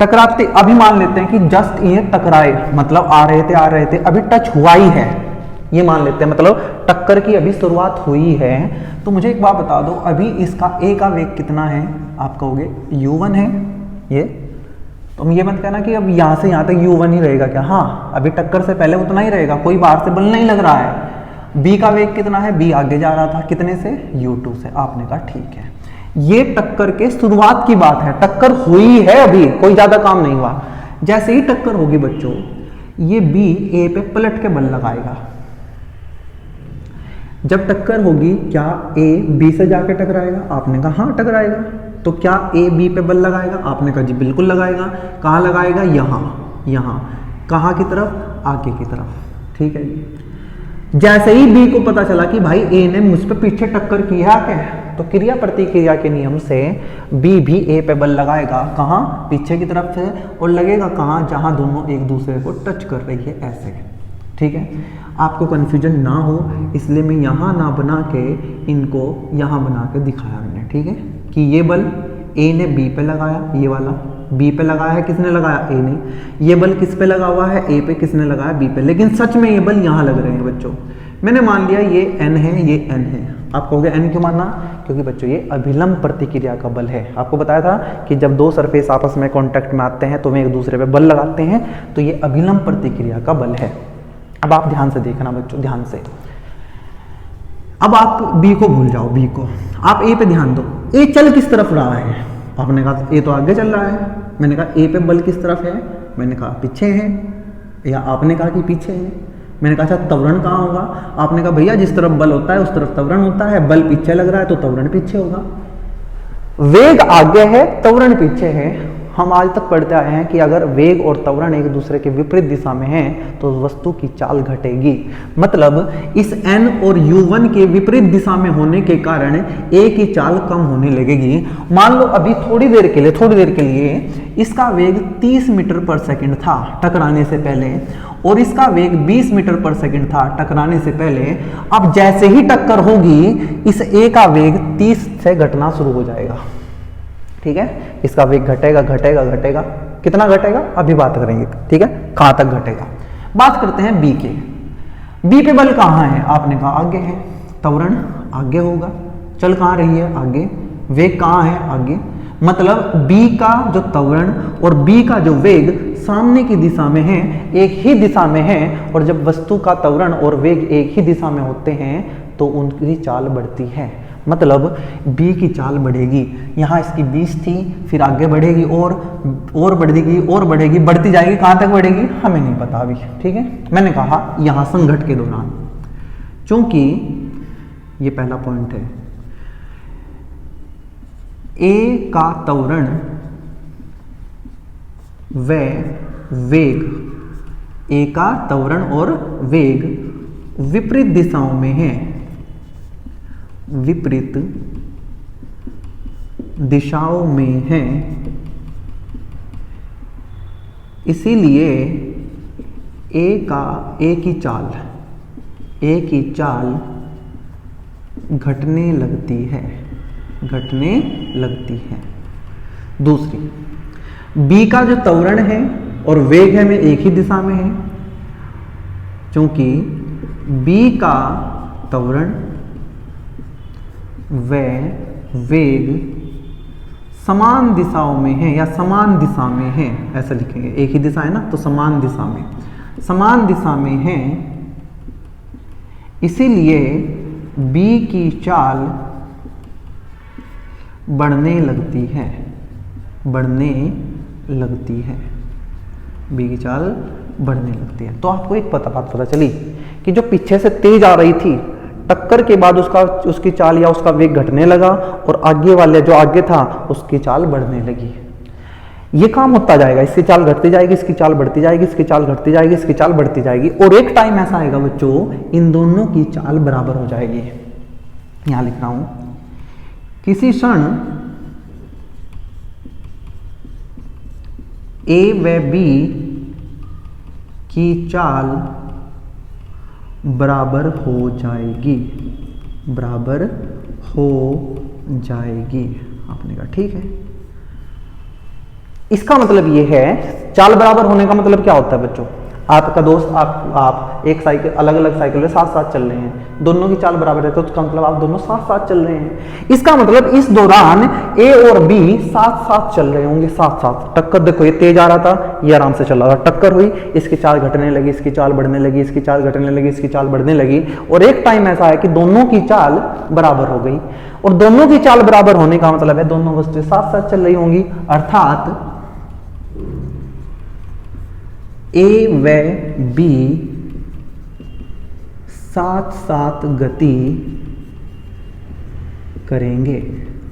टकराते अभी मान लेते हैं कि जस्ट ये टकराए, मतलब आ रहे थे अभी टच हुआ ही है, ये मान लेते हैं, मतलब टक्कर की अभी शुरुआत हुई है। तो मुझे एक बात बता दो, अभी इसका ए का वेग कितना है? आप कहोगे u1 है ये, तो ये मत कहना कि अब यहां से यहां तक u1 ही रहेगा क्या। हाँ, अभी टक्कर से पहले उतना ही रहेगा, कोई बाहर से बल नहीं लग रहा है। b का वेग कितना है? b आगे जा रहा था, कितने से? u2 से। आपने कहा ठीक है, ये टक्कर के शुरुआत की बात है, टक्कर हुई है, अभी कोई ज्यादा काम नहीं हुआ। जैसे ही टक्कर होगी बच्चों, ये b a पे पलट के बल लगाएगा। जब टक्कर होगी क्या a b से जाके टकराएगा? आपने कहा हाँ टकराएगा। तो क्या a b पे बल लगाएगा? आपने कहा जी बिल्कुल लगाएगा। कहाँ लगाएगा? यहाँ। कहाँ की तरफ? आगे की तरफ। ठीक है जी। जैसे ही b को पता चला कि भाई a ने मुझ पे पीछे टक्कर किया है, तो क्रिया प्रतिक्रिया के नियम से b भी a पे बल लगाएगा। कहाँ? पीछे की तरफ से। और लगेगा कहाँ? जहां दोनों एक दूसरे को टच कर रही है, ऐसे। ठीक है, आपको कंफ्यूजन ना हो इसलिए मैं यहाँ ना बना के इनको यहाँ बना के दिखाया मैंने। ठीक है, कि ये बल a ने b पे लगाया, ये वाला b पे लगाया है, किसने लगाया? a ने। ये बल किस पे लगा हुआ है? a पे। किसने लगाया? b पे। लेकिन सच में ये बल यहाँ लग रहे हैं बच्चों। मैंने मान लिया ये n है, ये n है। आप कहोगे n क्यों माना? क्योंकि बच्चों ये अभिलंब प्रतिक्रिया का बल है। आपको बताया था कि जब दो सरफेस आपस में कांटेक्ट में आते हैं तो वे एक दूसरे पे बल लगाते हैं, तो ये अभिलंब प्रतिक्रिया का बल है। अब आप ध्यान से देखना बच्चों, ध्यान से। अब आप b को भूल जाओ, b को। आप a पे ध्यान दो। a चल किस तरफ रहा है? आपने कहा a तो आगे चल रहा है। मैंने कहा a पे बल किस तरफ है? मैंने कहा पीछे है, या आपने कहा कि पीछे है। मैंने कहा अच्छा त्वरण कहाँ होगा? आपने कहा भैया जिस तरफ बल होता है उस तरफ त्वरण होता है, बल पीछे लग रहा है तो त्वरण पीछे होगा। वेग आगे है, त्वरण पीछे है। हम आज तक पढ़ते आए हैं कि अगर वेग और त्वरण एक दूसरे के विपरीत दिशा में हैं तो वस्तु की चाल घटेगी। मतलब इस n और u1 के विपरीत दिशा में होने के कारण a की चाल कम होने लगेगी। मान लो अभी थोड़ी देर के लिए इसका वेग 30 मीटर पर सेकंड था टकराने से पहले, और इसका वेग 20 मीटर पर सेकंड था टकराने से पहले। अब जैसे ही टक्कर होगी इस a का वेग 30 से घटना शुरू हो जाएगा। ठीक है, इसका वेग घटेगा। कितना घटेगा? अभी बात करेंगे। ठीक है, कहां तक घटेगा? बात करते हैं b के। b पे बल कहां है? आपने कहा आगे है, त्वरण आगे होगा। चल कहां रही है? आगे। वेग कहां है? आगे। मतलब b का जो त्वरण और b का जो वेग सामने की दिशा में है, एक ही दिशा में है। और जब वस्तु का त्वरण और वेग एक ही दिशा में होते हैं तो उनकी चाल बढ़ती है। मतलब b की चाल बढ़ेगी। यहाँ इसकी 20 थी, फिर आगे बढ़ेगी और बढ़ेगी, बढ़ती जाएगी। कहाँ तक बढ़ेगी हमें नहीं पता अभी। ठीक है, मैंने कहा यहाँ संघट के दौरान, चूंकि ये पहला पॉइंट है, a का त्वरण व वेग, a का त्वरण और वेग विपरीत दिशाओं में है, विपरीत दिशाओं में है, इसीलिए ए की चाल घटने लगती है। दूसरी, बी का जो त्वरण है और वेग है में एक ही दिशा में है, क्योंकि बी का त्वरण व वेग समान दिशाओं में है या समान दिशा में है, ऐसा लिखेंगे। एक ही दिशा है ना, तो समान दिशा में है, इसीलिए B की चाल बढ़ने लगती है। B की चाल बढ़ने लगती है। तो आपको एक बात पता चली कि जो पीछे से तेज आ रही थी, टक्कर के बाद उसकी चाल या उसका वेग घटने लगा, और आगे वाले जो आगे था उसकी चाल बढ़ने लगी। ये काम होता जाएगा, इसकी चाल घटती जाएगी, इसकी चाल बढ़ती जाएगी, इसकी चाल घटती जाएगी, इसकी चाल बढ़ती जाएगी, और एक टाइम ऐसा आएगा बच्चों इन दोनों की चाल बराबर हो जाएगी। यहां लिख रहा हूं, किसी क्षण A व B की चाल बराबर हो जाएगी, बराबर हो जाएगी। आपने कहा ठीक है। इसका मतलब ये है, चाल बराबर होने का मतलब क्या होता है बच्चों? आपका दोस्त आप एक साइकिल, अलग अलग साइकिल में साथ साथ चल रहे हैं, दोनों की चाल बराबर है तो उसका मतलब आप दोनों साथ साथ चल रहे हैं। इसका मतलब इस दौरान ए और बी साथ साथ चल रहे होंगे, साथ साथ। टक्कर देखो, ये तेज आ रहा था, ये आराम से चल रहा था, टक्कर हुई, इसकी चाल घटने लगी, इसकी चाल बढ़ने लगी, इसकी चाल घटने लगी, इसकी चाल बढ़ने लगी, और एक टाइम ऐसा है कि दोनों की चाल बराबर हो गई। और दोनों की चाल बराबर होने का मतलब है दोनों वस्तुएं साथ साथ चल रही होंगी, अर्थात ए व बी साथ साथ गति करेंगे।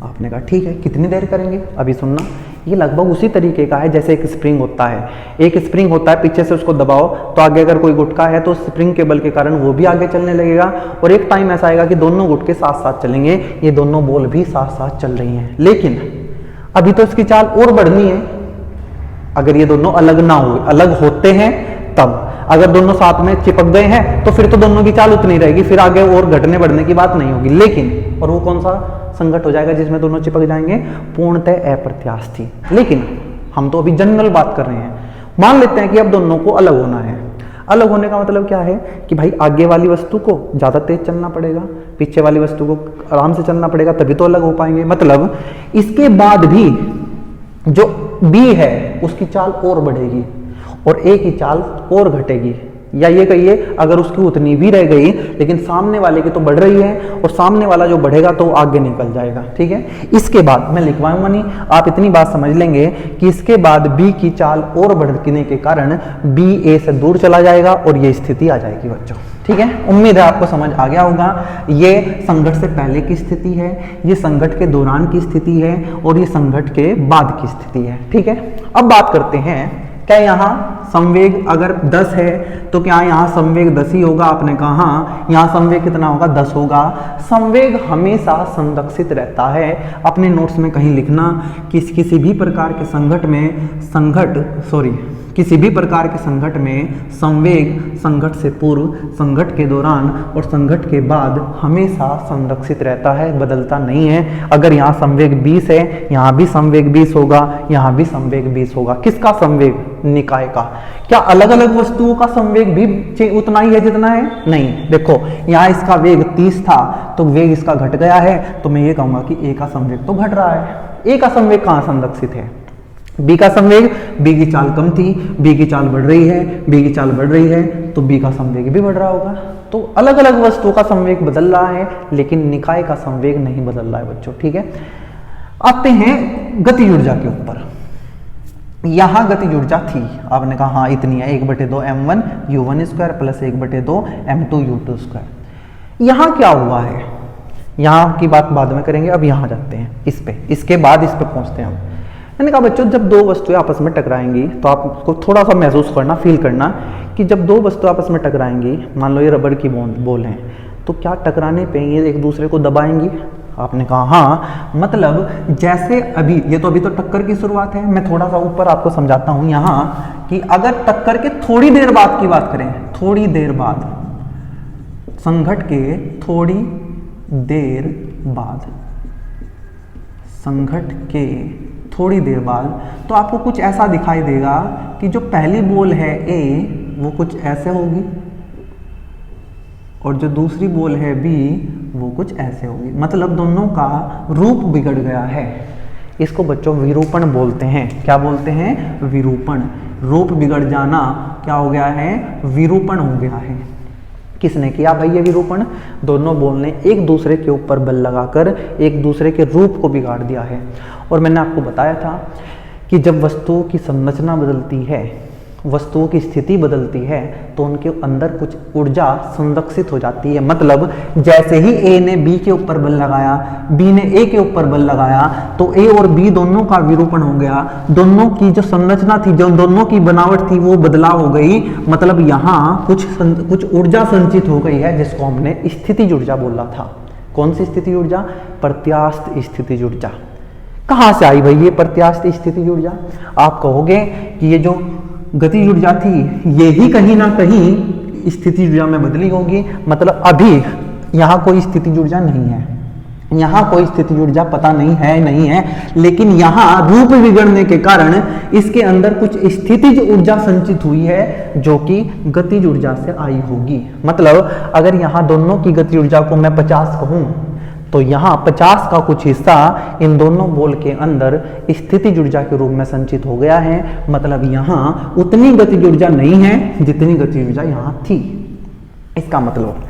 आपने कहा ठीक है, कितनी देर करेंगे? अभी सुनना। ये लगभग उसी तरीके का है जैसे एक स्प्रिंग होता है। एक स्प्रिंग होता है, पीछे से उसको दबाओ तो आगे अगर कोई गुटका है तो स्प्रिंग के बल के कारण वो भी आगे चलने लगेगा, और एक टाइम ऐसा आएगा कि दोनों गुटके साथ साथ चलेंगे। ये दोनों बॉल भी साथ साथ चल रही हैं, लेकिन अभी तो इसकी चाल और बढ़नी है। अगर ये दोनों अलग ना हो, अलग होते हैं तब, अगर दोनों साथ में चिपक गए हैं तो फिर तो दोनों की चाल उतनी रहेगी, फिर आगे और घटने बढ़ने की बात नहीं होगी। लेकिन और वो कौन सा संकट हो जाएगा जिसमें दोनों चिपक जाएंगे? पूर्णतः अप्रत्यास्थी। लेकिन हम तो अभी जनरल बात कर रहे हैं। मान लेते हैं कि अब दोनों को अलग होना है। अलग होने का मतलब क्या है कि भाई आगे वाली वस्तु को ज्यादा तेज चलना पड़ेगा, पीछे वाली वस्तु को आराम से चलना पड़ेगा, तभी तो अलग हो पाएंगे। मतलब इसके बाद भी जो बी है उसकी चाल और बढ़ेगी और ए की चाल और घटेगी, या ये कहिए अगर उसकी उतनी भी रह गई लेकिन सामने वाले की तो बढ़ रही है, और सामने वाला जो बढ़ेगा तो आगे निकल जाएगा। ठीक है, इसके बाद मैं लिखवाऊंगा नहीं, आप इतनी बात समझ लेंगे कि इसके बाद बी की चाल और बढ़ने के कारण बी ए से दूर चला जाएगा और ये स्थिति आ जाएगी बच्चों। ठीक है, उम्मीद है आपको समझ आ गया होगा। ये संघट से पहले की स्थिति है, ये संघट के दौरान की स्थिति है, और ये संघट के बाद की स्थिति है। ठीक है, अब बात करते हैं क्या यहाँ संवेग अगर 10 है तो क्या यहाँ संवेग 10 ही होगा? आपने कहा यहाँ संवेग कितना होगा? 10 होगा। संवेग हमेशा संरक्षित रहता है। अपने नोट्स में कहीं लिखना कि किसी भी प्रकार के किसी भी प्रकार के संघट में संवेग संघट से पूर्व, संघट के दौरान और संघट के बाद हमेशा संरक्षित रहता है, बदलता नहीं है। अगर यहाँ संवेग 20 है, यहाँ भी संवेग 20 होगा, यहाँ भी संवेग 20 होगा। किसका संवेग? निकाय का। क्या अलग अलग वस्तुओं का संवेग भी उतना ही है जितना है? नहीं। देखो यहाँ इसका वेग 30 था तो वेग इसका घट गया है, तो मैं ये कहूंगा कि ए का संवेग तो घट रहा है। ए का संवेग कहाँ संरक्षित है? बी का संवेग, बी की चाल कम थी, बी की चाल बढ़ रही है, बी की चाल बढ़ रही है तो बी का संवेग भी बढ़ रहा होगा। तो अलग अलग वस्तुओं का संवेग बदल रहा है लेकिन निकाय का संवेग नहीं बदल रहा है बच्चों। ठीक है, आते हैं गति ऊर्जा के ऊपर। यहां गति ऊर्जा थी, आपने कहा हाँ इतनी है, 1/2 m1 u1 square plus 1/2 m2 u2 square. यहां क्या हुआ है? यहां की बात बाद में करेंगे, अब यहां जाते हैं इस पे, इसके बाद इस पे पहुंचते हैं हम। मैंने कहा बच्चों जब दो वस्तुएं आपस में टकराएंगी तो आपको थोड़ा सा महसूस करना, फील करना कि जब दो वस्तुएं आपस में टकराएंगी, मान लो ये रबड़ की बॉल हैं, तो क्या टकराने पे ये एक दूसरे को दबाएंगी? आपने कहा हाँ, मतलब जैसे अभी ये तो अभी तो टक्कर की शुरुआत है। मैं थोड़ा सा ऊपर आपको समझाता हूं यहाँ कि अगर टक्कर के थोड़ी देर बाद की बात करें, थोड़ी देर बाद, संघट के थोड़ी देर बाद, संघट के थोड़ी देर बाद, तो आपको कुछ ऐसा दिखाई देगा कि जो पहली बॉल है ए वो कुछ ऐसे होगी और जो दूसरी बॉल है बी वो कुछ ऐसे होगी। मतलब दोनों का रूप बिगड़ गया है। इसको बच्चों विरूपण बोलते हैं। क्या बोलते हैं? विरूपण। रूप बिगड़ जाना क्या हो गया है? विरूपण हो गया है। किसने किया भाई ये विरूपण? दोनों बॉल ने एक दूसरे के ऊपर बल लगाकर एक दूसरे के रूप को बिगाड़ दिया है। और मैंने आपको बताया था कि जब वस्तुओं की संरचना बदलती है, वस्तुओं की स्थिति बदलती है, तो उनके अंदर कुछ ऊर्जा संरक्षित हो जाती है। मतलब जैसे ही ए ने बी के ऊपर बल लगाया, बी ने ए के ऊपर बल लगाया, तो ए और बी दोनों का विरूपण हो गया। दोनों की जो संरचना थी, जो दोनों की बनावट थी, वो बदलाव हो गई। मतलब यहाँ कुछ ऊर्जा संचित हो गई है जिसको हमने स्थितिज ऊर्जा बोला था। कौन सी स्थितिज ऊर्जा? प्रत्यास्थ स्थितिज ऊर्जा। कहाँ से आई भाई ये प्रत्यास्थ स्थितिज ऊर्जा? आप कहोगे कि ये जो गति ऊर्जा थी ये ही कहीं ना कहीं स्थिति ऊर्जा में बदली होगी, मतलब अभी यहाँ कोई स्थिति ऊर्जा नहीं है, यहाँ कोई स्थिति ऊर्जा पता नहीं है, लेकिन यहाँ रूप बिगड़ने के कारण इसके अंदर कुछ स्थितिज ऊर्जा संचित हुई है जो कि गतिज ऊर्जा से आई होगी। मतलब अगर यहाँ दोनों की गति ऊर्जा को मैं 50 कहूँ तो यहाँ 50 का कुछ हिस्सा इन दोनों बॉल के अंदर स्थितिज ऊर्जा के रूप में संचित हो गया है। मतलब यहाँ उतनी गतिज ऊर्जा नहीं है जितनी गति ऊर्जा यहाँ थी। इसका मतलब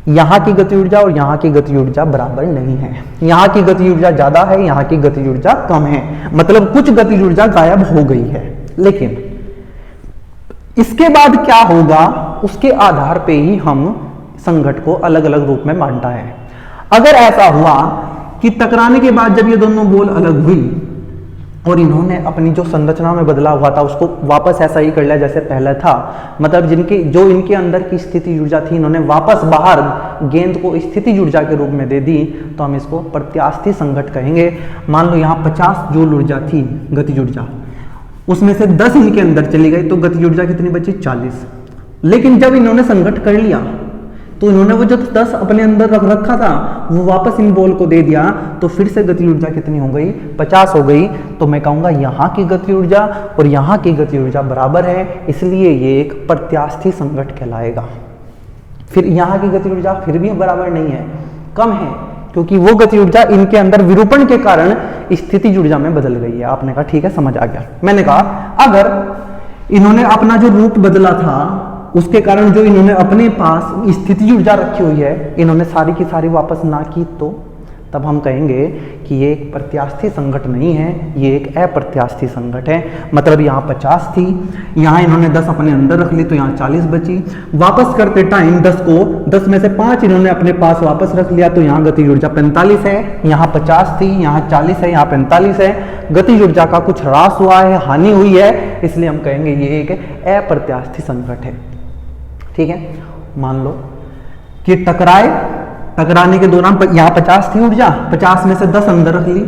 यहाँ की गति ऊर्जा और यहाँ की गति ऊर्जा बराबर नहीं है, यहाँ की गति ऊर्जा ज्यादा है, यहाँ की गति ऊर्जा कम है, मतलब कुछ गति ऊर्जा गायब हो गई है। लेकिन इसके बाद क्या होगा उसके आधार पे ही हम संघट को अलग अलग रूप में बांटा है। अगर ऐसा हुआ कि टकराने के बाद जब ये दोनों बॉल अलग हुई और इन्होंने अपनी जो संरचना में बदला हुआ था उसको वापस ऐसा ही कर लिया जैसे पहले था, मतलब जो इनके अंदर की स्थिति ऊर्जा थी इन्होंने वापस बाहर गेंद को स्थिति ऊर्जा के रूप में दे दी, तो हम इसको प्रत्यास्थी संघट कहेंगे। मान लो यहाँ 50 जूल ऊर्जा थी गति ऊर्जा, उसमें से 10 इनके अंदर चली गई तो गति ऊर्जा कितनी बची 40। लेकिन जब इन्होंने संघट कर लिया तो इन्होंने वो जो 10 अपने अंदर रख रखा था वो वापस इन बॉल को दे दिया, तो फिर से गति ऊर्जा कितनी हो गई 50 हो गई। तो मैं कहूँगा यहाँ की गति ऊर्जा और यहाँ की गति ऊर्जा बराबर है, इसलिए ये एक प्रत्यास्थी संघट कहलाएगा। फिर यहाँ की गति ऊर्जा फिर भी बराबर नहीं है, कम है, क्योंकि वो गति ऊर्जा इनके अंदर विरूपण के कारण स्थिति ऊर्जा में बदल गई है। आपने कहा ठीक है समझ आ गया। मैंने कहा अगर इन्होंने अपना जो रूप बदला था उसके कारण जो इन्होंने अपने पास स्थिति ऊर्जा रखी हुई है इन्होंने सारी की सारी वापस ना की, तो तब हम कहेंगे कि ये एक प्रत्यास्थी संघट नहीं है, ये एक अप्रत्यास्थी संघट है। मतलब यहाँ 50 थी, यहाँ इन्होंने 10 अपने अंदर रख ली तो यहाँ 40 बची। वापस करते टाइम 10 में से 5 इन्होंने अपने पास वापस रख लिया तो यहाँ गति ऊर्जा 45 है। यहाँ 50 थी, यहाँ 40 है, यहाँ 45 है। गति ऊर्जा का कुछ ह्रास हुआ है, हानि हुई है, इसलिए हम कहेंगे ये एक अप्रत्यास्थी संघट है। ठीक है, मान लो कि टकराने के दौरान यहाँ 50 थी ऊर्जा, 50 में से 10 अंदर रख ली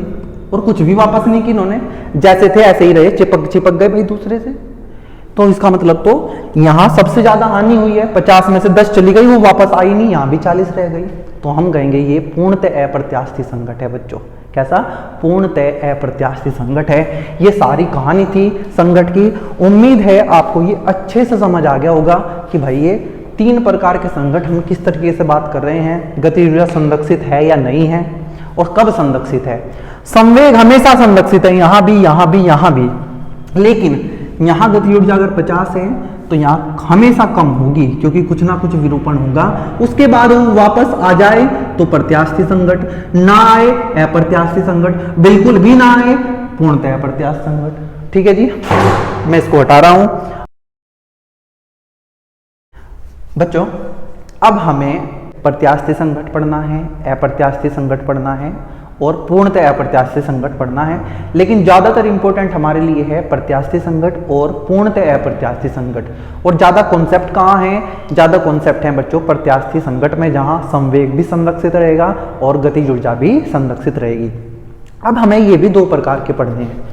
और कुछ भी वापस नहीं की इन्होंने, जैसे थे ऐसे ही रहे, चिपक गए भाई दूसरे से। तो इसका मतलब तो यहाँ सबसे ज्यादा हानि हुई है, 50 में से 10 चली गई, वो वापस आई नहीं, यहाँ भी 40 रह गई। तो हम कहेंगे ये पूर्णतः अप्रत्यास्थी संघट है बच्चों। कैसा? पूर्णतः अप्रत्यास्थी संघट है। ये सारी कहानी थी संघट की। उम्मीद है आपको ये अच्छे से समझ आ गया होगा कि भाई ये 3 प्रकार के संघट हम किस तरीके से बात कर रहे हैं, गति ऊर्जा संरक्षित है या नहीं है और कब संरक्षित है। संवेग हमेशा संरक्षित है, यहाँ भी, यहाँ भी, यहाँ भी, लेकिन यहाँ गति ऊर्जा अगर 50 है तो यहाँ हमेशा कम होगी क्योंकि कुछ ना कुछ विरूपण होगा। उसके बाद वो वापस आ जाए तो प्रत्यास्थी संघट, ना आए अप्रत्यास्थी संघट, बिल्कुल भी ना आए पूर्णतः अप्रत्यास्थ संघट। ठीक है जी, मैं इसको हटा रहा हूं। बच्चों अब हमें प्रत्यास्थी संघट पढ़ना है, अप्रत्यास्थी संघट पढ़ना है और पूर्णतः अप्रत्यास्थी संघट पढ़ना है। लेकिन ज्यादातर इंपॉर्टेंट हमारे लिए है प्रत्यास्थी संघट और पूर्णतः अप्रत्यास्थी संघट। और ज्यादा कॉन्सेप्ट कहाँ है? ज्यादा कॉन्सेप्ट है बच्चों प्रत्यास्थी संघट में, जहां संवेग भी संरक्षित रहेगा और गतिज ऊर्जा भी संरक्षित रहेगी। अब हमें ये भी 2 प्रकार के पढ़ने हैं।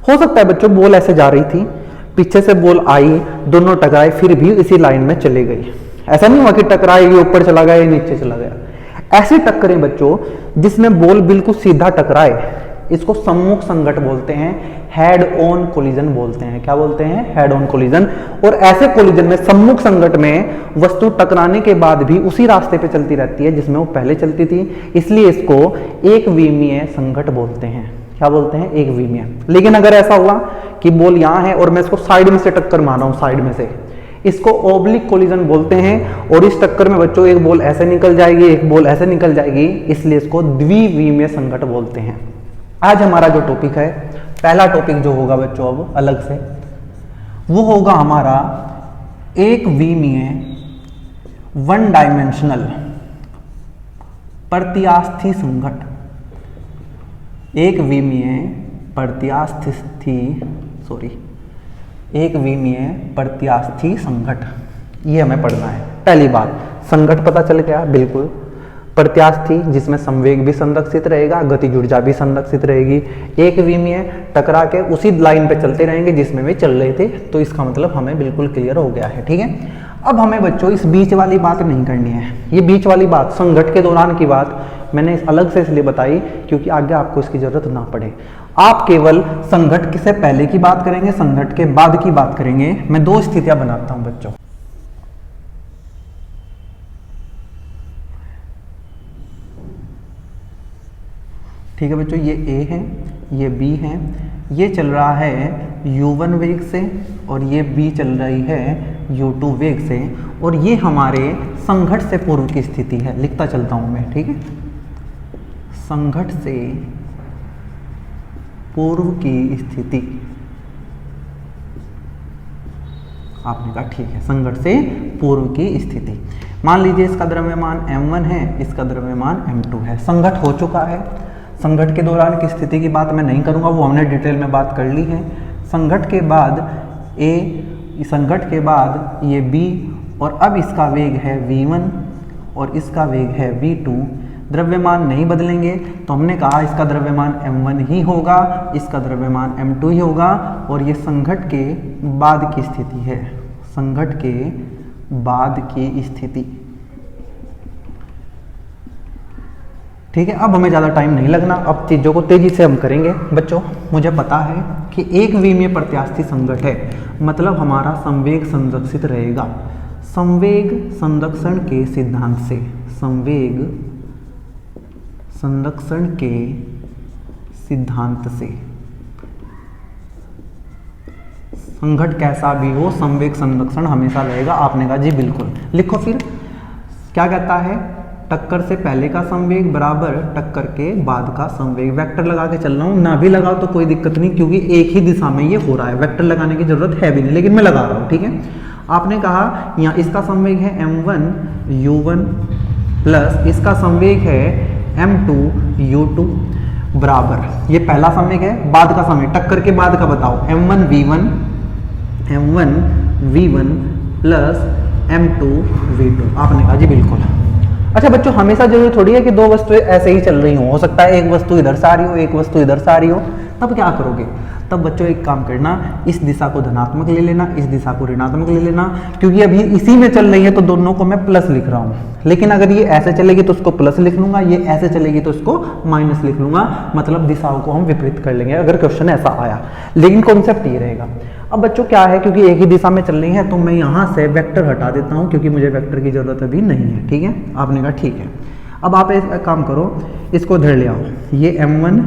हो सकता है बच्चों बॉल ऐसे जा रही थी, पीछे से बॉल आई, दोनों टकराए, फिर भी इसी लाइन में चली गई। ऐसा नहीं हुआ कि टकराए ये ऊपर चला गया या नीचे चला गया। ऐसी टक्करें बच्चों जिसमें बॉल बिल्कुल सीधा टकराए, इसको सम्मुख संघट बोलते हैं, हेड ऑन कोलिजन बोलते हैं। क्या बोलते हैं? Head on collision. और ऐसे कोलिजन में, सम्मुख संघट में, वस्तु टकराने के बाद भी उसी रास्ते पे चलती रहती है जिसमें वो पहले चलती थी, इसलिए इसको एक विमीय संघट बोलते हैं। क्या बोलते हैं? एक विमीय। लेकिन अगर ऐसा हुआ कि बॉल यहाँ है और मैं इसको साइड में से टक्कर मारा हूं, साइड में से, इसको ओब्लिक कोलिजन बोलते हैं। और इस टक्कर में बच्चों एक बॉल ऐसे निकल जाएगी, एक बॉल ऐसे निकल जाएगी, इसलिए इसको द्विविमीय संघट बोलते हैं। आज हमारा जो टॉपिक है, पहला टॉपिक जो होगा बच्चों अब अलग से, वो होगा हमारा एक विमीय, 1 डायमेंशनल प्रत्यास्थी संघट। एक विमीय प्रत्यास्थी संघट, ये हमें पढ़ना है। पहली बात, संघट पता चल गया बिल्कुल। प्रत्यास्थी जिसमें संवेग भी संरक्षित रहेगा, गतिज ऊर्जा भी संरक्षित रहेगी। एक विमीय टकरा के उसी लाइन पे चलते रहेंगे जिसमें वे चल रहे थे। तो इसका मतलब हमें बिल्कुल क्लियर हो गया है, ठीक है। अब हमें बच्चों इस बीच वाली बात नहीं करनी है। ये बीच वाली बात संघट के दौरान की बात मैंने अलग से इसलिए बताई क्योंकि आगे आपको इसकी जरूरत ना पड़े। आप केवल संघट से पहले की बात करेंगे, संघट के बाद की बात करेंगे। मैं दो स्थितियां बनाता हूं बच्चों। ठीक है बच्चों, ये A है, ये B है, ये चल रहा है U1 वेग से और ये B चल रही है U2 वेग से, और ये हमारे संघट से पूर्व की स्थिति है। लिखता चलता हूं मैं, ठीक है। संघट से पूर्व की स्थिति, आपने कहा ठीक है, संघट से पूर्व की स्थिति। मान लीजिए इसका द्रव्यमान m1 है, इसका द्रव्यमान m2 है। संघट हो चुका है। संघट के दौरान की स्थिति की बात मैं नहीं करूंगा, वो हमने डिटेल में बात कर ली है। संघट के बाद A, संघट के बाद ये B, और अब इसका वेग है v1 और इसका वेग है v2। द्रव्यमान नहीं बदलेंगे, तो हमने कहा इसका द्रव्यमान m1 ही होगा, इसका द्रव्यमान m2 ही होगा, और ये संघट के बाद की स्थिति है, संघट के बाद की स्थिति। ठीक है, अब हमें ज़्यादा टाइम नहीं लगना, अब चीज़ों को तेज़ी से हम करेंगे बच्चों। मुझे पता है कि एक विमीय प्रत्यास्थी संघट है, मतलब हमारा संवेग संरक्षित रहेगा। संवेग संरक्षण के सिद्धांत से, संवेग संरक्षण के सिद्धांत से संघट कैसा भी हो, संवेग संरक्षण हमेशा रहेगा। आपने कहा जी बिल्कुल। लिखो फिर, क्या कहता है, टक्कर से पहले का संवेग बराबर टक्कर के बाद का संवेग। वेक्टर लगा के चल रहा हूँ, ना भी लगाओ तो कोई दिक्कत नहीं, क्योंकि एक ही दिशा में ये हो रहा है, वेक्टर लगाने की जरूरत है भी नहीं, लेकिन मैं लगा रहा हूँ, ठीक है। आपने कहा यहाँ इसका संवेग है m1 u1 प्लस इसका संवेग है m2 u2 बराबर, ये पहला संवेग है। बाद का संवेग टक्कर के बाद का बताओ, m1 v1 plus m2 v2। आपने कहा जी बिल्कुल। अच्छा बच्चों, हमेशा जरूरी थोड़ी है कि दो वस्तुएं ऐसे ही चल रही हो सकता है एक वस्तु इधर से आ रही हो, एक वस्तु इधर से आ रही हो। तब क्या करोगे, तब बच्चों एक काम करना, इस दिशा को धनात्मक ले लेना, इस दिशा को ऋणात्मक ले लेना, क्योंकि अभी इसी में चल रही है तो दोनों को मैं प्लस लिख रहा हूँ। लेकिन अगर ये ऐसे चलेगी तो उसको प्लस लिख लूंगा, ये ऐसे चलेगी तो उसको माइनस लिख लूंगा, मतलब दिशाओं को हम विपरीत कर लेंगे अगर क्वेश्चन ऐसा आया। लेकिन कॉन्सेप्ट ये रहेगा। अब बच्चों क्या है, क्योंकि एक ही दिशा में चल रही है तो मैं यहाँ से वेक्टर हटा देता हूँ, क्योंकि मुझे वेक्टर की जरूरत अभी नहीं है, ठीक है। आपने कहा ठीक है। अब आप एक काम करो, इसको इधर ले आओ, ये m1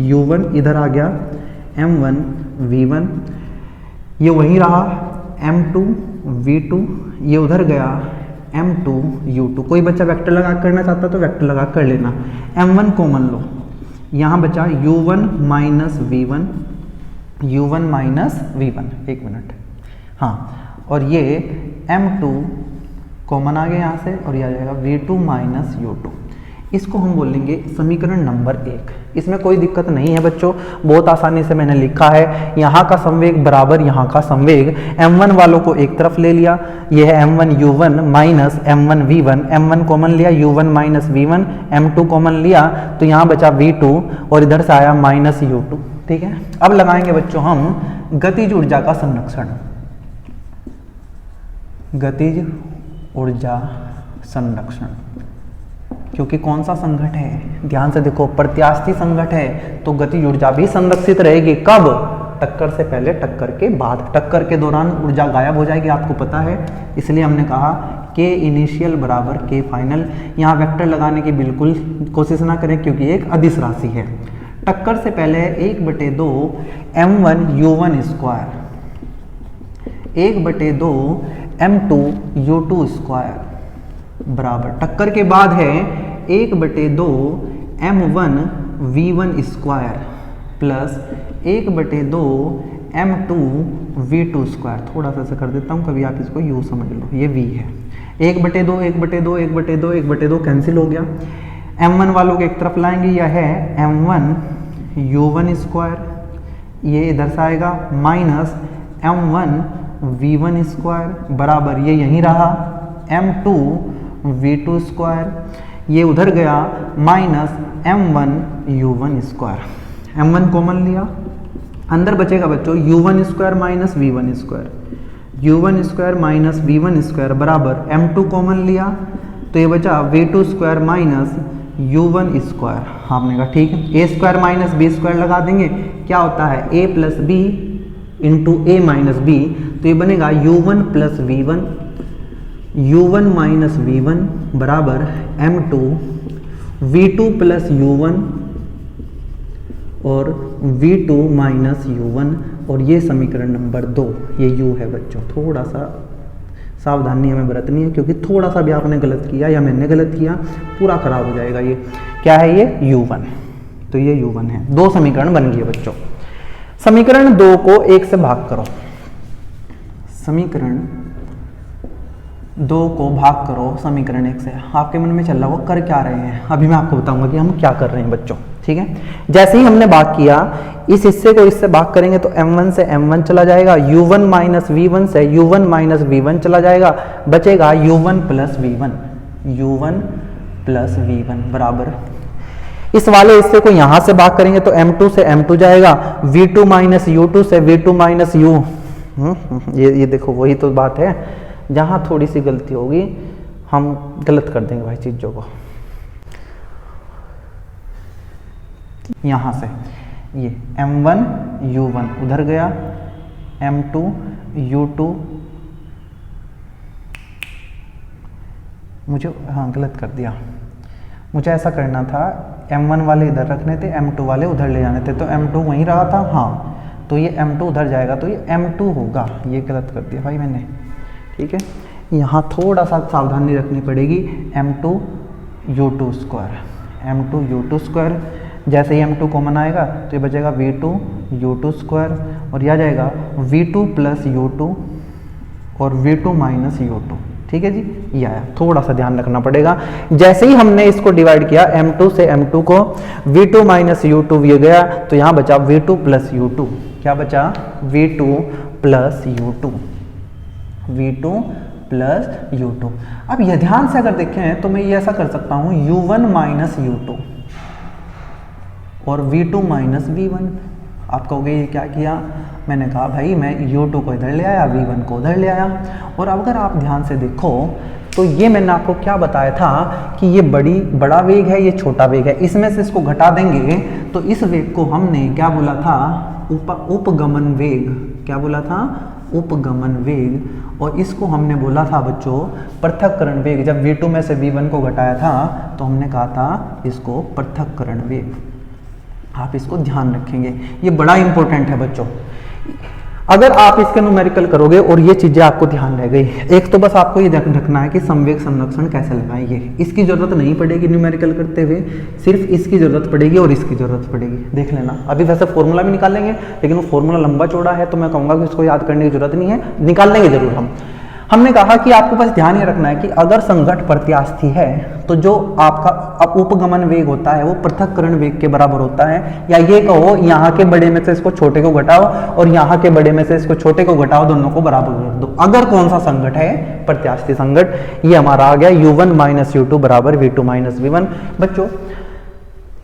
u1 इधर आ गया, m1 v1 ये वहीं रहा, m2 v2 ये उधर गया, m2 u2। कोई बच्चा वेक्टर लगा करना चाहता तो वेक्टर लगा कर लेना। m1 कॉमन लो, यहाँ बचा u1 minus v1, u1 minus v1, एक मिनट, हाँ, और ये m2 कॉमन आ गया यहाँ से, और ये आ जाएगा v2 माइनस u2। इसको हम बोलेंगे समीकरण नंबर 1। इसमें कोई दिक्कत नहीं है बच्चों, बहुत आसानी से मैंने लिखा है। यहाँ का संवेग बराबर यहाँ का संवेग, m1 वालों को एक तरफ ले लिया, ये है m1 u1 minus m1 v1, m1 common लिया, u1 minus v1, m2 common लिया, तो यहाँ बचा v2 और इधर से आया माइनस u2, ठीक है। अब लगाएंगे बच्चों हम गतिज ऊर्जा का संरक्षण, गतिज ऊर्जा संरक्षण, क्योंकि कौन सा संघट है, ध्यान से देखो, प्रत्यास्थी संघट है तो गतिज ऊर्जा भी संरक्षित रहेगी। कब, टक्कर से पहले टक्कर के बाद। टक्कर के दौरान ऊर्जा गायब हो जाएगी, आपको पता है, इसलिए हमने कहा के इनिशियल बराबर के फाइनल। यहाँ वेक्टर लगाने की बिल्कुल कोशिश ना करें, क्योंकि एक अदिश राशि है। टक्कर से पहले 1/2 m1 u1 square, 1/2 m2 u2 square बराबर, टक्कर के बाद है 1/2 m1 v1 square plus 1/2 m2 v2 square. थोड़ा सा ऐसा कर देता हूँ, कभी आप इसको u समझ लो, ये v है। 1/2 1/2 1/2 1/2 कैंसिल हो गया। m1 वालों को एक तरफ लाएंगे, यह है m1 u1 स्क्वायर, ये इधर से आएगा, माइनस m1 v1 स्क्वायर बराबर, ये यहीं रहा, m2 v2 स्क्वायर। ये उधर गया minus m1u1 square, m1 common लिया, अंदर बचेगा बच्चों u1 square minus v1 square, u1 square minus v1 square बराबर m2 कॉमन लिया तो ये बचा v2 square minus u1 square. आपने कहा ठीक है, a square minus b square लगा देंगे, क्या होता है a plus B into A minus B, तो ये बनेगा u1 plus v1, u1 minus v1 बराबर m2 v2 प्लस u1 और v2 माइनस u1, और ये समीकरण नंबर 2, ये u है बच्चों। थोड़ा सा सावधानी हमें बरतनी है, क्योंकि थोड़ा सा भी आपने गलत किया या मैंने गलत किया पूरा खराब हो जाएगा। ये क्या है, ये u1, तो ये u1 है। 2 समीकरण बन गए बच्चों। समीकरण 2 को 1 से भाग करो, समीकरण 2 को भाग करो समीकरण 1 से। आपके मन में चल रहा वो कर क्या रहे हैं, अभी मैं आपको बताऊंगा कि हम क्या कर रहे हैं बच्चों, ठीक है। जैसे ही हमने भाग किया, इस हिस्से को इससे भाग करेंगे तो m1 से m1 चला जाएगा, u1 माइनस v1 से u1 माइनस v1 चला जाएगा, बचेगा u1 plus v1, u1 plus v1 बराबर, इस वाले हिस्से को यहां से भाग करेंगे तो m2 से m2 जाएगा, v2 माइनस u2 से v2 माइनस u, ये देखो वही तो बात है, जहां थोड़ी सी गलती होगी हम गलत कर देंगे भाई चीजों को। यहां से ये m1 u1 उधर गया, m2 u2, मुझे हाँ गलत कर दिया, मुझे ऐसा करना था m1 वाले इधर रखने थे, m2 वाले उधर ले जाने थे, तो m2 वहीं रहा था, हाँ तो ये m2 उधर जाएगा तो ये m2 होगा, ये गलत कर दिया भाई मैंने, ठीक है। यहाँ थोड़ा सा सावधानी रखनी पड़ेगी, m2 u2 square, m2 u2 square, जैसे ही m2 कॉमन आएगा तो ये बचेगा v2 u2 स्क्वायर, और यह जाएगा v2 प्लस u2 और v2 माइनस u2, ठीक है जी, ये आया। थोड़ा सा ध्यान रखना पड़ेगा, जैसे ही हमने इसको डिवाइड किया m2 से m2 को, v2 माइनस u2 ये गया तो यहाँ बचा v2 प्लस u2, क्या बचा v2 plus u2, v2 plus u2। अब ये ध्यान से अगर देखें तो मैं ये ऐसा कर सकता हूँ u1 माइनस u2 और v2 माइनस v1। आप कहोगे ये क्या किया, मैंने कहा भाई मैं u2 को इधर ले आया, v1 को उधर ले आया। और अगर आप ध्यान से देखो तो ये मैंने आपको क्या बताया था कि ये बड़ा वेग है, ये छोटा वेग है, इसमें से इसको घटा देंगे तो इस वेग को हमने क्या बोला था, उपगमन वेग, क्या बोला था, उपगमन वेग, और इसको हमने बोला था बच्चों पृथक्करण वेग। जब v2 में से v1 को घटाया था तो हमने कहा था इसको पृथक्करण वेग। आप इसको ध्यान रखेंगे, ये बड़ा इंपॉर्टेंट है बच्चों। अगर आप इसके न्यूमेरिकल करोगे और ये चीजें आपको ध्यान रह गई, एक तो बस आपको ये रखना है कि संवेग संरक्षण कैसे लगाएंगे, इसकी जरूरत नहीं पड़ेगी न्यूमेरिकल करते हुए, सिर्फ इसकी जरूरत पड़ेगी और इसकी जरूरत पड़ेगी, देख लेना। अभी वैसे फॉर्मूला भी निकालेंगे लेकिन वो फॉर्मूला लंबा चौड़ा है तो मैं कहूँगा कि उसको याद करने की जरूरत नहीं है, निकाल लेंगे जरूर हमने कहा कि आपको बस ध्यान ये रखना है कि अगर संघट प्रत्यास्थी है तो जो आपका उपगमन वेग होता है वो पृथक्करण वेग के बराबर होता है, या ये कहो यहाँ के बड़े में से इसको छोटे को घटाओ और यहाँ के बड़े में से इसको छोटे को घटाओ, दोनों को बराबर कर दो। अगर कौन सा संघट है, प्रत्यास्थी संघट, ये हमारा आ गया u1 माइनस u2 बराबर v2 माइनस v1। बच्चों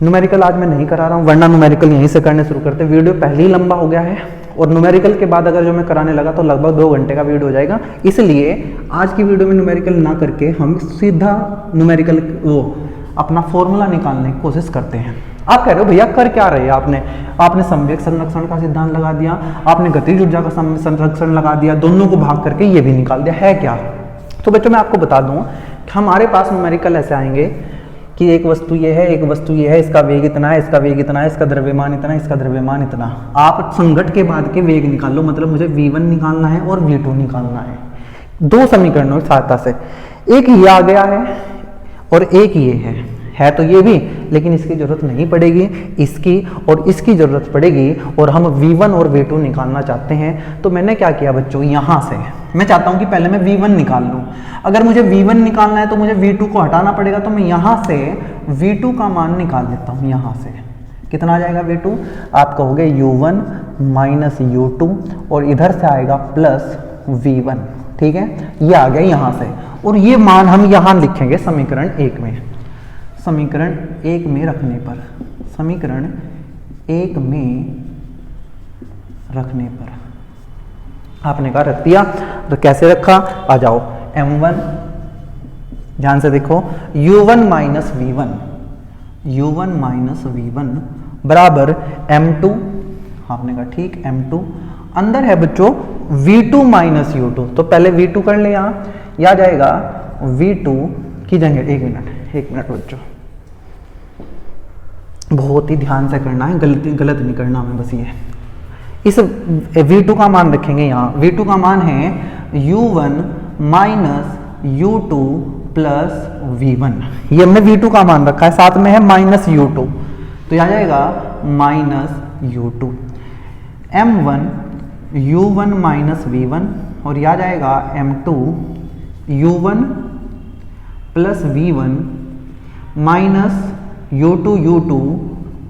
न्यूमेरिकल आज मैं नहीं करा रहा हूँ, वरना न्यूमेरिकल यहीं से करने शुरू करते, वीडियो पहले ही लंबा हो गया है और न्यूमेरिकल के बाद अगर जो मैं कराने लगा तो लगभग 2 घंटे का वीडियो हो जाएगा। इसलिए आज की वीडियो में न्यूमेरिकल ना करके हम सीधा न्यूमेरिकल वो अपना फॉर्मूला निकालने की कोशिश करते हैं। आप कह रहे हो भैया कर क्या रहे हैं, आपने संवेग संरक्षण का सिद्धांत लगा दिया, आपने गतिज ऊर्जा का संरक्षण लगा दिया, दोनों को भाग करके ये भी निकाल दिया, है क्या। तो बच्चों मैं आपको बता दूं कि हमारे पास न्यूमेरिकल ऐसे आएंगे कि एक वस्तु ये है, एक वस्तु ये है, इसका वेग इतना है, इसका वेग इतना है, इसका द्रव्यमान इतना है, इसका द्रव्यमान इतना। आप संघट के बाद के वेग निकाल लो, मतलब मुझे v1 निकालना है और v2 निकालना है, 2 समीकरणों की सहायता से। एक ये आ गया है और एक ये है तो ये भी, लेकिन इसकी जरूरत नहीं पड़ेगी, इसकी और इसकी जरूरत पड़ेगी, और हम v1 और v2 निकालना चाहते हैं। तो मैंने क्या किया बच्चों, यहाँ से मैं चाहता हूँ कि पहले मैं v1 निकाल लूँ। अगर मुझे v1 निकालना है तो मुझे v2 को हटाना पड़ेगा, तो मैं यहाँ से v2 का मान निकाल देता हूँ। यहाँ से कितना आ जाएगा v2, आप कहोगे u1 माइनस u2 और इधर से आएगा प्लस v1, ठीक है, ये आ गया यहाँ से, और ये मान हम यहाँ लिखेंगे समीकरण 1 में। समीकरण 1 में रखने पर, समीकरण 1 में रखने पर आपने कहा रख दिया। तो कैसे रखा, आ जाओ m1, ध्यान से देखो, u1 minus v1, u1 minus v1 बराबर m2, आपने कहा ठीक m2, अंदर है बच्चों v2 माइनस u2, तो पहले v2 कर ले, यहाँ या जाएगा v2 की जगह, एक मिनट बच्चों, बहुत ही ध्यान से करना है, गलत नहीं करना हमें, बस ये इस v2 का मान रखेंगे यहाँ, v2 का मान है u1 minus u2 plus v1, ये हमने v2 का मान रखा है, साथ में है माइनस u2, तो यहाँ जाएगा minus u2, m1 u1 minus v1 और यहाँ जाएगा m2 u1 plus v1 minus u2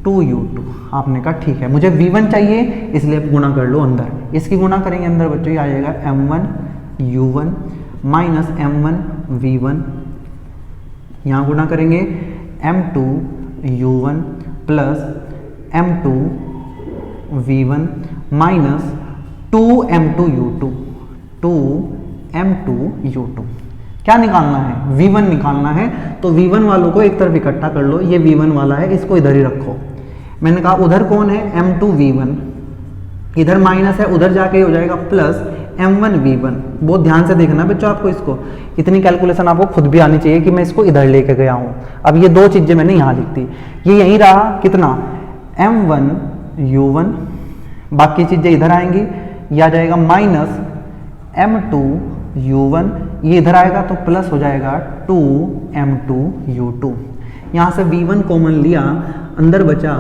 2u2, आपने कहा ठीक है, मुझे v1 चाहिए इसलिए गुणा कर लो अंदर, इसकी गुणा करेंगे अंदर बच्चों, ये आ जाएगा m1 u1 minus m1 v1, यहाँ गुणा करेंगे m2 u1 plus m2 v1 minus 2m2 u2, 2m2 u2, क्या निकालना है, v1 निकालना है, तो v1 वालों को एक तरफ इकट्ठा कर लो, ये v1 वाला है, इसको इधर ही रखो। मैंने कहा उधर कौन है m2 v1, इधर माइनस है, उधर जाके हो जाएगा प्लस m1 v1, बहुत ध्यान से देखना बच्चों, आपको इसको इतनी कैलकुलेशन आपको खुद भी आनी चाहिए कि मैं इसको इधर लेके गया हूँ। अब ये दो चीजें मैंने यहाँ लिख दी, ये यही रहा कितना m1 u1, बाकी चीजें इधर आएंगी, यह आ जाएगा माइनस m2 u1, ये इधर आएगा तो प्लस हो जाएगा 2m2 u2, यहाँ से v1 कॉमन लिया, अंदर बचा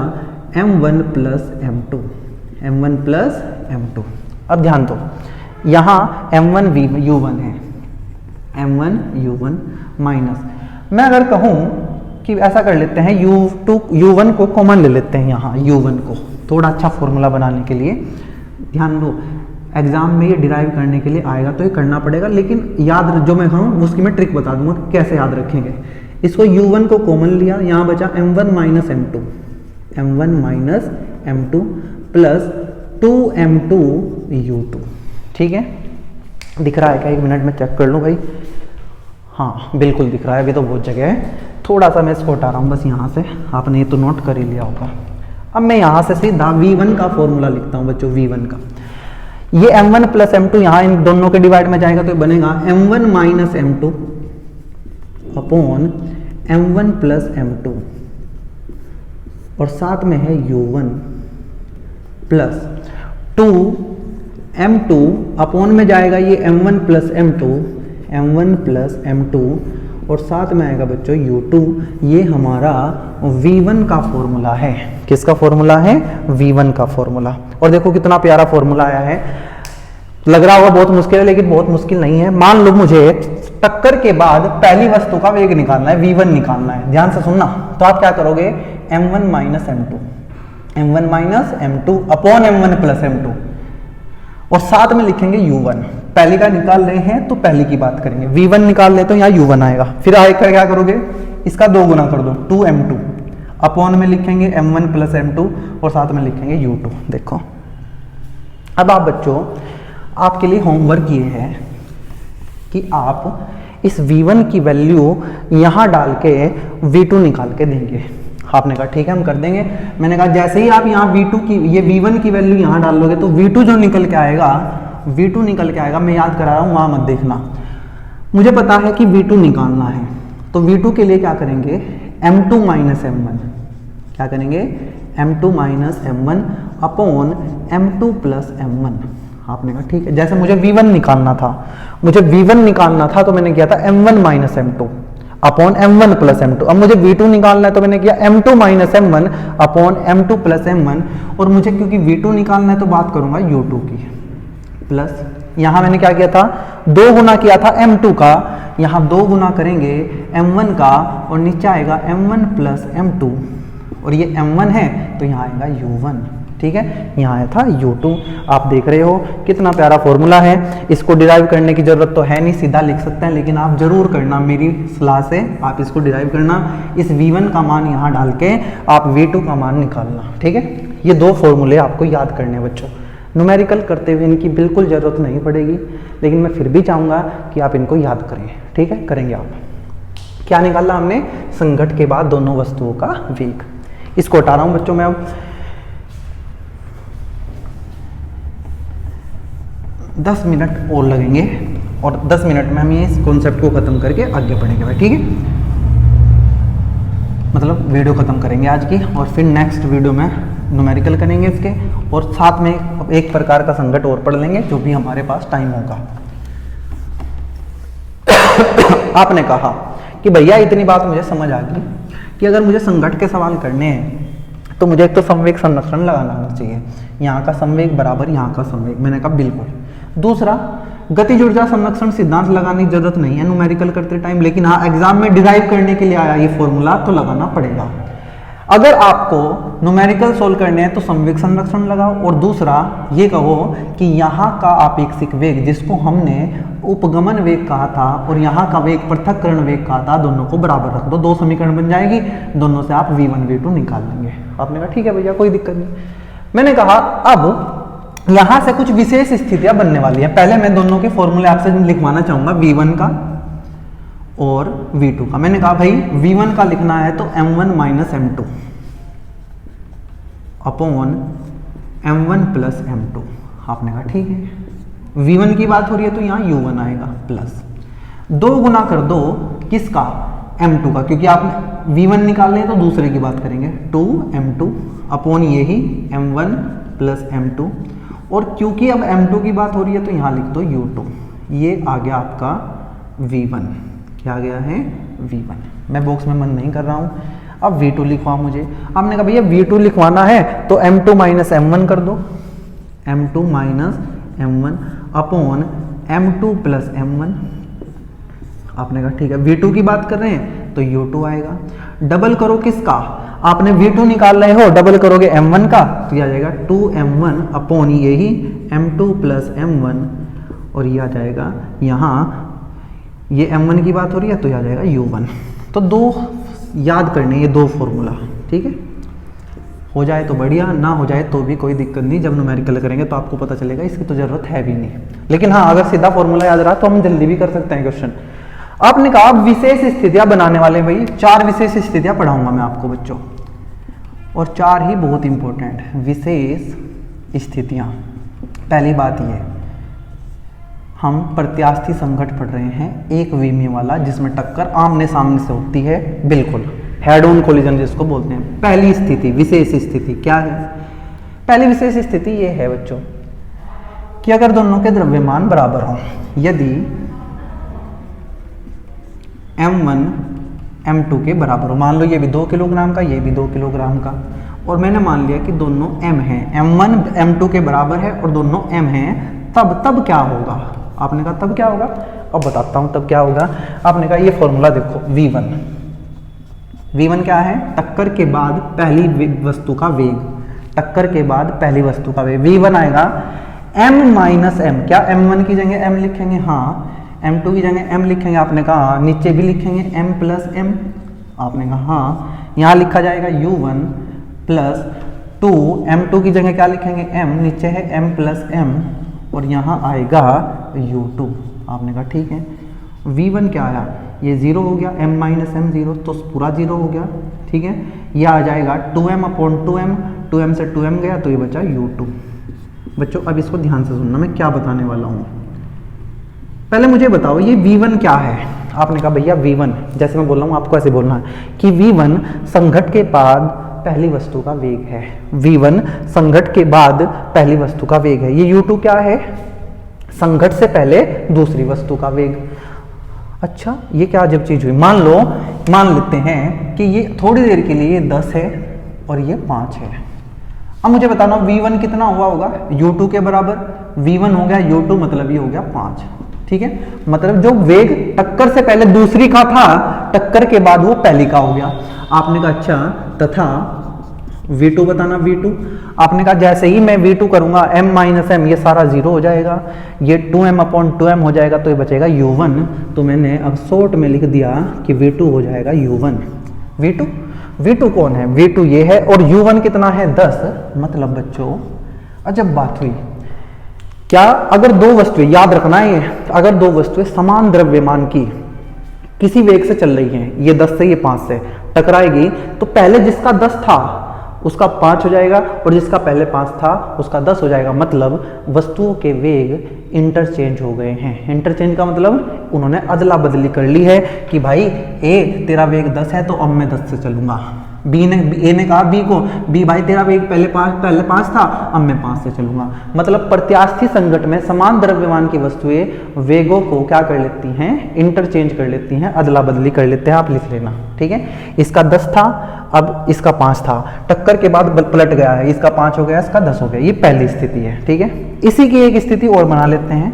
m1 plus m2, m1 plus m2। अब ध्यान दो, यहाँ m1 u1 है, m1 u1 माइनस, मैं अगर कहूँ कि ऐसा कर लेते हैं u1 को कॉमन ले लेते हैं, यहाँ u1 को थोड़ा अच्छा फॉर्मूला बनाने के लिए, ध्यान दो एग्जाम में ये डिराइव करने के लिए आएगा तो ये करना पड़ेगा, लेकिन याद जो मैं कहूँ उसकी मैं ट्रिक बता दूंगा कैसे याद रखेंगे। इसको u1 को कॉमन लिया, यहाँ बचा m1 minus m2, m1 minus m2 plus 2m2 u2, ठीक है, दिख रहा है क्या, एक मिनट में चेक कर लूँ भाई, हाँ बिल्कुल दिख रहा है, अभी तो बहुत जगह है, थोड़ा सा मैं इसको हटा रहा हूँ बस यहाँ से, आपने ये तो नोट कर ही लिया होगा। अब मैं यहाँ से सीधा v1 का फॉर्मूला लिखता हूँ बच्चों, v1 का, ये m1 प्लस m2 यहाँ इन दोनों के डिवाइड में जाएगा तो बनेगा m1 minus m2 upon m1 plus m2 और साथ में है u1 प्लस 2m2 अपॉन में जाएगा ये m1 प्लस m2 और साथ में आएगा बच्चों u2, ये हमारा v1 का फॉर्मूला है। किसका फॉर्मूला है, v1 का फॉर्मूला। और देखो कितना प्यारा फॉर्मूला आया है, लग रहा होगा बहुत मुश्किल है, लेकिन बहुत मुश्किल नहीं है। मान लो मुझे टक्कर के बाद पहली वस्तु का वेग निकालना है, v1 निकालना है, ध्यान से सुनना, तो आप क्या करोगे m1 minus m2 upon m1 plus m2 और साथ में लिखेंगे u1, पहली का निकाल रहे हैं तो पहली की बात करेंगे, v1 निकाल ले तो यहाँ u1 आएगा, फिर आएगा क्या करोगे, इसका 2 गुना कर दो 2m2 अपॉन में लिखेंगे m1 प्लस m2 और साथ में लिखेंगे u2। देखो अब आप बच्चों, आपके लिए होमवर्क ये है कि आप इस v1 की वैल्यू यहाँ डाल के v2 निकाल के देंगे। आपने कहा ठीक है हम कर देंगे। मैंने कहा जैसे ही आप यहाँ v2 की ये v1 की वैल्यू यहाँ डाल लोगे तो v2 जो निकल के आएगा, v2 निकल के आएगा, मैं याद करा रहा हूँ वहाँ मत देखना, मुझे पता है कि v2 निकालना है, तो v2 के लिए क्या करेंगे m2 माइनस m1, क्या करेंगे m2 minus m1 upon m2 plus m1। आपने कहा ठीक है, जैसे मुझे v1 निकालना था, तो मैंने किया था m1 minus m2 upon m1 plus m2। अब मुझे v2 निकालना है तो मैंने किया m2 minus m1 upon m2 plus m1, और मुझे क्योंकि v2 निकालना है तो बात करूंगा u2 की, प्लस यहाँ मैंने क्या किया था 2 गुना किया था m2 का, यहाँ 2 गुना करेंगे m1 का और नीचे आएगा m1 प्लस m2 और ये m1 है तो यहाँ आएगा u1। ठीक है, यहाँ आया था u2। आप देख रहे हो कितना प्यारा फॉर्मूला है। इसको डिराइव करने की जरूरत तो है नहीं, सीधा लिख सकते हैं, लेकिन आप जरूर करना, मेरी सलाह से आप इसको डिराइव करना। इस v1 का मान यहाँ डाल के आप v2 का मान निकालना, ठीक है। ये दो फॉर्मूले आपको याद करने हैं बच्चों। न्यूमेरिकल करते हुए इनकी बिल्कुल ज़रूरत नहीं पड़ेगी, लेकिन मैं फिर भी चाहूँगा कि आप इनको याद करें, ठीक है। करेंगे आप। क्या निकाला हमने? संघट के बाद दोनों वस्तुओं का वेग। इसको हटा रहा हूँ बच्चों मैं अब। 10 मिनट और लगेंगे और 10 मिनट में हम ये इस कॉन्सेप्ट को ख़त्म करके आगे बढ़ेंगे भाई, ठीक है। मतलब वीडियो ख़त्म करेंगे आज की, और फिर नेक्स्ट वीडियो में न्यूमेरिकल करेंगे इसके, और साथ में एक प्रकार का संघट और पढ़ लेंगे जो भी हमारे पास टाइम होगा। आपने कहा कि भैया इतनी बात मुझे समझ आ गई कि अगर मुझे संघट के सवाल करने हैं तो मुझे एक तो संवेग संरक्षण लगाना आना चाहिए, यहाँ का संवेग बराबर यहाँ का संवेग। मैंने कहा बिल्कुल। दूसरा, गतिज ऊर्जा संरक्षण सिद्धांत लगाने की जरूरत नहीं है न्यूमेरिकल करते टाइम, लेकिन हाँ एग्जाम में डिराइव करने के लिए आया ये फॉर्मूला तो लगाना पड़ेगा। अगर आपको न्यूमेरिकल सोल्व करने हैं तो संवेग संरक्षण लगाओ, और दूसरा ये कहो कि यहाँ का आपेक्षिक वेग जिसको हमने उपगमन वेग कहा था और यहाँ का वेग पृथक्करण वेग कहा था, दोनों को बराबर रख दो, दो समीकरण बन जाएगी, दोनों से आप v1 v2 निकाल लेंगे। आपने कहा ठीक है भैया कोई दिक्कत नहीं। मैंने कहा अब यहाँ से कुछ विशेष स्थितियां बनने वाली हैं। पहले मैं दोनों के फॉर्मूले आपसे लिखवाना चाहूंगा, v1 का और v2 का। मैंने कहा भाई v1 का लिखना है तो m1 minus m2 upon m1 plus m2। आपने कहा ठीक है। v1 की बात हो रही है तो यहाँ u1 आएगा प्लस 2 गुना कर दो किसका? m2 का, क्योंकि आपने v1 निकालने हैं तो दूसरे की बात करेंगे, 2m2 अपॉन यही m1 प्लस m2, और क्योंकि अब m2 की बात हो रही है तो यहाँ लिख दो u2। ये आ गया आपका v1। क्या आ गया है? v1। मैं बॉक्स में मन नहीं कर रहा हूँ, अब v2 लिखवाओ मुझे। आपने कहा भैया v2 लिखवाना है तो m2 माइनस m1 कर दो, m2 minus m1 upon m2 plus m1। आपने कहा ठीक है। v2 की बात कर रहे हैं तो u2 आएगा। डबल करो किसका? आपने v2 निकाल रहे हो, डबल करोगे m1 का तो ये आ जाएगा 2m1 अपॉन यही m2 प्लस m1, और ये आ जाएगा यहाँ ये m1 की बात हो रही है तो ये आ जाएगा u1। तो दो याद करने ये दो फॉर्मूला, ठीक है। हो जाए तो बढ़िया, ना हो जाए तो भी कोई दिक्कत नहीं, जब न्यूमेरिकल करेंगे तो आपको पता चलेगा, इसकी तो जरूरत है भी नहीं। लेकिन हाँ अगर सीधा फॉर्मूला याद रहा तो हम जल्दी भी कर सकते हैं क्वेश्चन। आपने कहा विशेष स्थितियां बनाने वाले भाई 4 विशेष स्थितियां पढ़ाऊंगा मैं आपको बच्चों, और 4 ही बहुत इंपॉर्टेंट है विशेष स्थितियां। पहली बात ये, हम प्रत्यास्थी संघट पढ़ रहे हैं, एक विमीय वाला जिसमें टक्कर आमने सामने से होती है, बिल्कुल हेड ऑन कोलिजन जिसको बोलते हैं। पहली स्थिति विशेष स्थिति क्या है? पहली विशेष स्थिति ये है बच्चों कि अगर दोनों के द्रव्यमान बराबर हों, यदि m1 m2 के बराबर हो, मान लो ये भी 2 किलोग्राम का, ये भी 2 किलोग्राम का, और मैंने मान लिया कि दोनों m हैं, m1 m2 के बराबर है और दोनों m हैं, तब क्या होगा? आपने कहा तब क्या होगा? अब बताता हूं तब क्या होगा। आपने कहा ये फॉर्मूला देखो, v1 क्या है? टक्कर के बाद पहली वस्तु का वेग, टक्कर के बाद पहली वस्तु का वेग v1 आएगा m माइनस m। क्या m1 की जगह m लिखेंगे? हाँ। m2 की जगह m लिखेंगे? आपने कहा नीचे भी लिखेंगे m प्लस m। आपने कहा हाँ। यहाँ लिखा जाएगा u1 प्लस 2, m2 की जगह क्या लिखेंगे? m, नीचे है m प्लस m, और यहाँ आएगा u2। आपने कहा ठीक है। v1 क्या आया? ये 0 हो गया, m माइनस m 0, तो पूरा 0 हो गया, ठीक है। ये आ जाएगा 2m अपॉन 2m, 2m से 2m गया तो ये बचा u2। बच्चों अब इसको ध्यान से सुनना, मैं क्या बताने वाला हूँ। पहले मुझे बताओ ये v1 क्या है? आपने कहा भैया v1, जैसे मैं बोल रहा हूँ आपको ऐसे बोलना है कि v1 संघट के बाद पहली वस्तु का वेग है। v1 संघट के बाद पहली वस्तु का वेग है। ये u2 क्या है? संघट से पहले दूसरी वस्तु का वेग। अच्छा ये क्या अजब चीज हुई। मान लेते हैं कि ये थोड़ी देर के लिए 10 है और ये 5 है। अब मुझे बताना v1 कितना हुआ होगा? u2 के बराबर। v1 हो गया u2, मतलब ये हो गया 5, ठीक है। मतलब जो वेग टक्कर से पहले दूसरी का था, टक्कर के बाद वो पहली का हो गया। आपने कहा अच्छा, तथा V2 बताना। V2 आपने कहा जैसे ही मैं V2 करूंगा m माइनस एम, ये सारा जीरो हो जाएगा, ये 2m अपॉन 2m हो जाएगा, तो ये बचेगा U1। तो मैंने अब शॉर्ट में लिख दिया कि V2 हो जाएगा U1। V2 कौन है? V2 ये है, और U1 कितना है? 10। मतलब बच्चों अजब बात हुई क्या, अगर दो वस्तुएं, याद रखना है, अगर दो वस्तुएं समान द्रव्यमान की किसी वेग से चल रही हैं, ये 10 से ये 5 से टकराएगी, तो पहले जिसका 10 था उसका 5 हो जाएगा, और जिसका पहले 5 था उसका 10 हो जाएगा। मतलब वस्तुओं के वेग इंटरचेंज हो गए हैं। इंटरचेंज का मतलब उन्होंने अदला बदली कर ली है कि भाई ए तेरा वेग 10 है तो अब मैं 10 से चलूंगा। ए ने कहा बी को, बी भाई तेरा वेग पहले 5 था, अब मैं 5 से चलूंगा। मतलब प्रत्यास्थी संघट में समान द्रव्यमान की वस्तुएं वेगों को क्या कर लेती हैं? इंटरचेंज कर लेती हैं, अदला बदली कर लेते हैं। आप लिख लेना, ठीक है। इसका 10 था, अब इसका 5 था, टक्कर के बाद पलट गया है, इसका 5 हो गया, इसका 10 हो गया। ये पहली स्थिति है, ठीक है। इसी की एक स्थिति और बना लेते हैं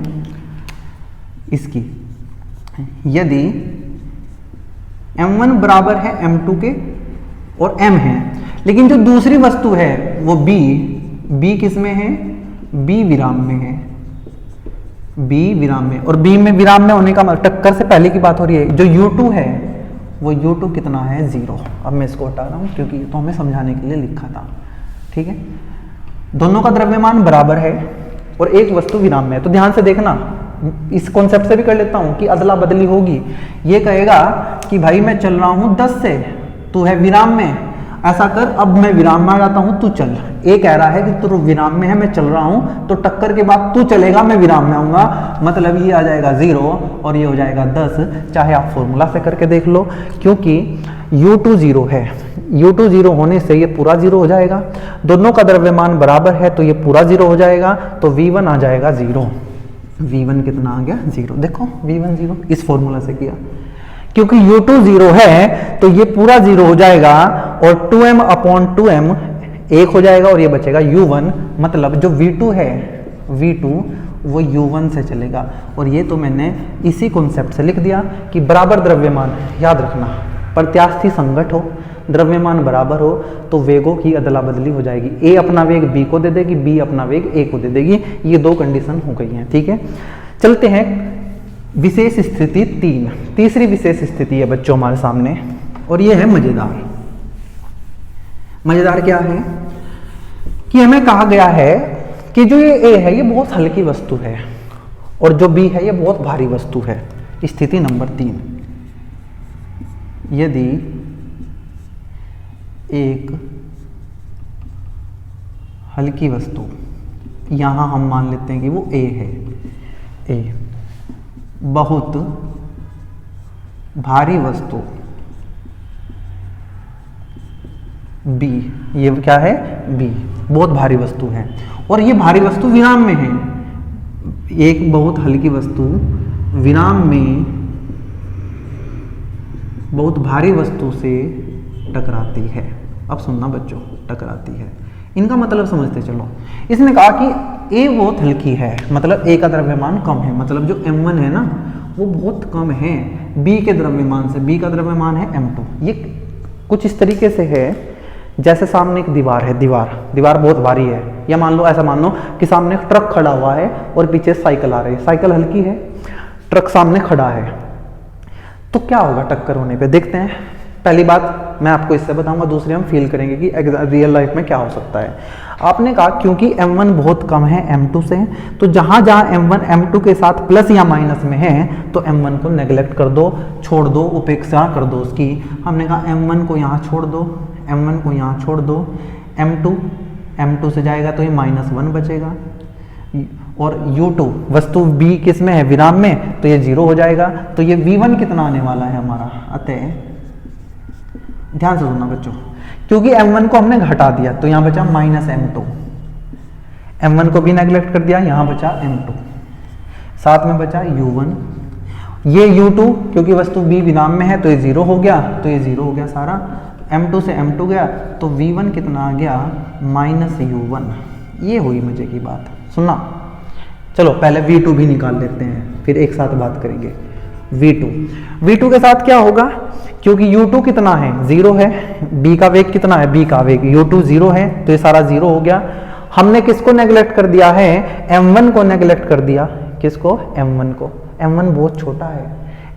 इसकी। यदि m1 बराबर है m2 के और m है, लेकिन जो दूसरी वस्तु है वो b किस में है? b विराम में है, b विराम में। और b में विराम में होने का मतलब टक्कर से पहले की बात हो रही है। जो U2 है वो U2 कितना है? 0। अब मैं इसको हटा रहा हूं क्योंकि तो हमें समझाने के लिए लिखा था, ठीक है। दोनों का द्रव्यमान बराबर है और एक वस्तु विराम में है। तो ध्यान से देखना, इस कॉन्सेप्ट से भी कर लेता हूं कि अदला बदली होगी। ये कहेगा कि भाई मैं चल रहा हूं 10 से, तू है विराम में, ऐसा कर अब मैं विराम में आ जाता हूं, तू चल। ए कह रहा है कि तू विराम में है, मैं चल रहा हूं, तो टक्कर के बाद तू चलेगा, मैं विराम में आऊंगा। मतलब ये आ जाएगा 0 और ये हो जाएगा 10। चाहे आप फॉर्मूला से करके देख लो, क्योंकि U2 0 है। U2 0 होने से ये पूरा 0 हो जाएगा। दोनों का द्रव्यमान बराबर है तो ये पूरा 0 हो जाएगा, तो V1 आ जाएगा 0। V1 कितना आ गया? 0। देखो V1 0 इस फॉर्मूला से किया, क्योंकि U2 0 है तो ये पूरा 0 हो जाएगा, और 2m अपॉन 2m 1 हो जाएगा, और ये बचेगा U1। मतलब जो V2 है, V2 वो U1 से चलेगा। और ये तो मैंने इसी कॉन्सेप्ट से लिख दिया कि बराबर द्रव्यमान, याद रखना, प्रत्यास्थी संघट हो, द्रव्यमान बराबर हो, तो वेगों की अदला बदली हो जाएगी। ए अपना वेग बी को दे देगी, बी अपना वेग ए को दे देगी। ये दो कंडीशन हो गई हैं, ठीक है। चलते हैं विशेष स्थिति 3। तीसरी विशेष स्थिति है बच्चों हमारे सामने, और ये है मजेदार। मजेदार क्या है कि हमें कहा गया है कि जो ये ए है ये बहुत हल्की वस्तु है, और जो बी है ये बहुत भारी वस्तु है। स्थिति नंबर 3, यदि एक हल्की वस्तु, यहां हम मान लेते हैं कि वो ए है, ए बहुत भारी वस्तु बी, ये क्या है? बी बहुत भारी वस्तु है, और ये भारी वस्तु विराम में है। एक बहुत हल्की वस्तु विराम में बहुत भारी वस्तु से टकराती है। अब सुनना बच्चों, टकराती है, इनका मतलब समझते चलो। इसने कहा कि ए बहुत हल्की है, मतलब ए का द्रव्यमान कम है, मतलब जो m1 है ना वो बहुत कम है बी के द्रव्यमान से। बी का द्रव्यमान है m2। ये कुछ इस तरीके से है जैसे सामने एक दीवार है, दीवार बहुत भारी है, या मान लो, ऐसा मान लो कि सामने एक ट्रक खड़ा हुआ है और पीछे साइकिल आ रही है। साइकिल हल्की है, ट्रक सामने खड़ा है, तो क्या होगा टक्कर होने पे? देखते हैं। पहली बात मैं आपको इससे बताऊंगा, दूसरी हम फील करेंगे कि रियल लाइफ में क्या हो सकता है। आपने कहा क्योंकि m1 बहुत कम है m2 से, तो जहां जहां m1 m2 के साथ प्लस या माइनस में है तो m1 को नेग्लेक्ट कर दो, छोड़ दो, उपेक्षा कर दो उसकी। हमने कहा m1 को यहाँ छोड़ दो, m1 को यहाँ छोड़ दो, m2 से जाएगा तो ये -1 बचेगा, और U2 वस्तु B किस में है? विराम में, तो ये 0 हो जाएगा। तो ये V1 कितना आने वाला है हमारा? अतः ध्यान से सुनना बच्चों, क्योंकि m1 को हमने घटा दिया तो यहाँ बचा -m2, m1 को भी नेग्लेक्ट कर दिया, यहाँ बचा m2, साथ में बचा U1। ये U2 क्योंकि वस्तु B विराम में है तो ये 0 हो गया, तो ये 0 हो गया सारा। m2 से m2 गया तो V1 कितना आ गया? -U1। ये हुई मजे की बात, सुनना। चलो पहले V2 भी निकाल लेते हैं, फिर एक साथ बात करेंगे। V2 के साथ क्या होगा क्योंकि u2 कितना है, 0 है, b का वेग कितना है, b का वेग u2 0 है, तो ये सारा 0 हो गया। हमने किसको नेग्लेक्ट कर दिया है, m1 को नेग्लेक्ट कर दिया। किसको, m1 को। m1 बहुत छोटा है,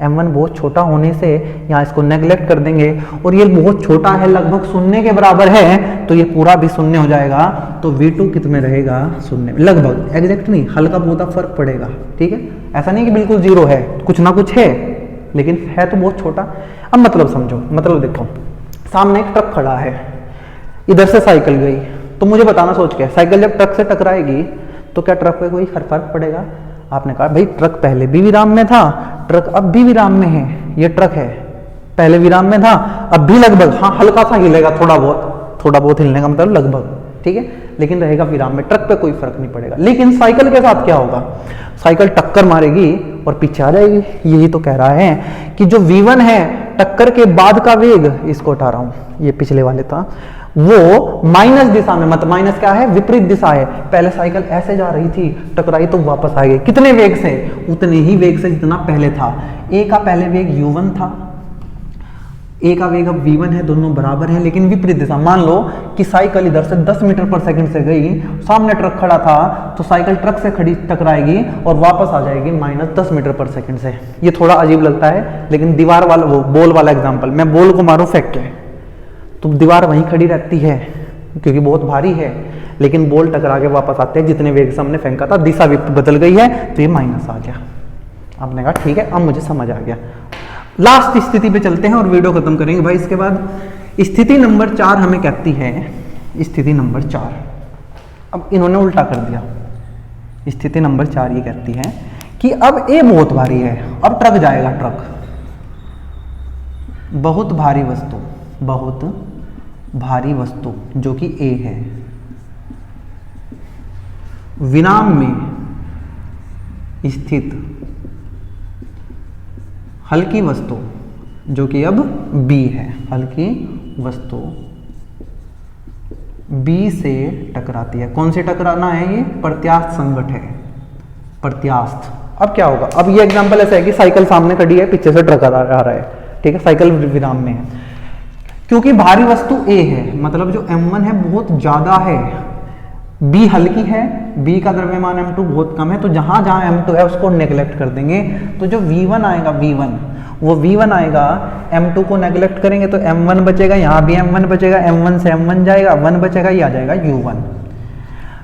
m1 बहुत छोटा होने से यहाँ इसको नेग्लेक्ट कर देंगे, और ये बहुत छोटा है, लगभग शून्य के बराबर है, तो ये पूरा भी शून्य हो जाएगा। तो v2 कितने रहेगा, शून्य, लगभग, एग्जैक्ट नहीं, हल्का बहुत फर्क पड़ेगा, ठीक है। ऐसा नहीं कि बिल्कुल 0 है, कुछ ना कुछ है, लेकिन है तो बहुत छोटा। अब मतलब समझो, मतलब देखो, सामने एक ट्रक खड़ा है, इधर से साइकिल गई, तो मुझे बताना सोच के, साइकिल जब ट्रक से टकराएगी तो क्या ट्रक पे कोई फर्क पड़ेगा? आपने कहा भाई ट्रक पहले भी विराम में था, ट्रक अब भी विराम में है, ये ट्रक है, पहले विराम में था, अब भी लगभग, हाँ हल्का सा हिलेगा, थोड़ा बहुत हिलने का मतलब लगभग, ठीक है, लेकिन रहेगा विराम में, ट्रक पे कोई फर्क नहीं पड़ेगा। लेकिन साइकिल के साथ क्या होगा, साइकिल टक्कर मारेगी और पीछे आ जाएगी। यही तो कह रहा है कि जो v1 है, टक्कर के बाद का वेग, इसको हटा रहा हूं, ये पिछले वाले था, वो माइनस दिशा में, मतलब माइनस क्या है, विपरीत दिशा है। पहले साइकिल ऐसे जा रही थी, टकराई तो वापस आ गई, कितने वेग से, उतने ही वेग से जितना पहले था। ए का पहले वेग u1 था, ए का वेग अब v1 है, दोनों बराबर हैं, लेकिन विपरीत दिशा। मान लो कि साइकिल इधर से 10 मीटर पर सेकंड से गई, सामने ट्रक खड़ा था, तो साइकिल ट्रक से खड़ी टकराएगी और वापस आ जाएगी -10 मीटर पर सेकंड से। ये थोड़ा अजीब लगता है, लेकिन दीवार वाला, वो बॉल वाला एग्जाम्पल, मैं बॉल को मारूं फेंक के, तो दीवार वहीं खड़ी रहती है क्योंकि बहुत भारी है, लेकिन बॉल टकरा के वापस आते हैं जितने वेग से हमने फेंका था, दिशा बदल गई है, तो ये माइनस आ गया। आपने कहा ठीक है, अब मुझे समझ आ गया। लास्ट स्थिति पे चलते हैं और वीडियो खत्म करेंगे भाई। इसके बाद स्थिति नंबर 4 हमें कहती है, स्थिति नंबर 4, अब इन्होंने उल्टा कर दिया। स्थिति नंबर 4 ये कहती है कि अब ए बहुत भारी है, अब ट्रक जाएगा, ट्रक, बहुत भारी वस्तु, बहुत भारी वस्तु जो कि ए है, विराम में स्थित हल्की वस्तु जो कि अब बी है, हल्की वस्तु बी से टकराती है। कौन से टकराना है, ये प्रत्यास्थ संघट है, प्रत्यास्थ। अब क्या होगा, अब ये एग्जांपल ऐसा है कि साइकिल सामने खड़ी है, पीछे से ट्रक आ रहा है, ठीक है, साइकिल विराम में है, क्योंकि भारी वस्तु ए है, मतलब जो m1 है बहुत ज्यादा है, b हल्की है, b का द्रव्यमान m2 बहुत कम है, तो जहां जहां m2 है उसको नेग्लेक्ट कर देंगे। तो जो v1 आएगा, वो v1 आएगा, m2 को नेग्लेक्ट करेंगे तो m1 बचेगा, यहाँ भी m1 बचेगा, m1 से m1 जाएगा, 1 बचेगा, ये आ जाएगा u1।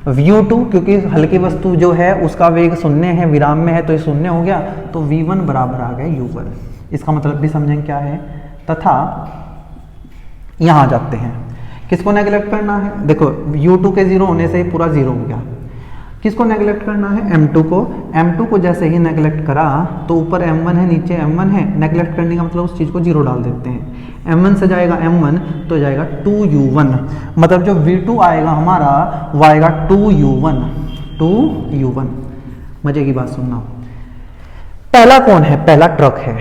v2 क्योंकि हल्की वस्तु जो है उसका वेग शून्य है, विराम में है, तो ये शून्य हो गया, तो v1 बराबर आ गया u1। इसका मतलब भी समझेंगे क्या है, तथा यहां जाते हैं, किसको नेग्लेक्ट करना है, देखो u2 के 0 होने से पूरा 0 हो गया, किसको नेग्लेक्ट करना है, m2 को। m2 को जैसे ही नेग्लेक्ट करा तो ऊपर m1 है, नीचे m1 है, नेग्लेक्ट करने का मतलब उस चीज को 0 डाल देते हैं। m1 से जाएगा m1 तो जाएगा 2u1, मतलब जो v2 आएगा हमारा वो आएगा 2u1, 2u1। मजे की बात सुनना, पहला कौन है, पहला ट्रक है,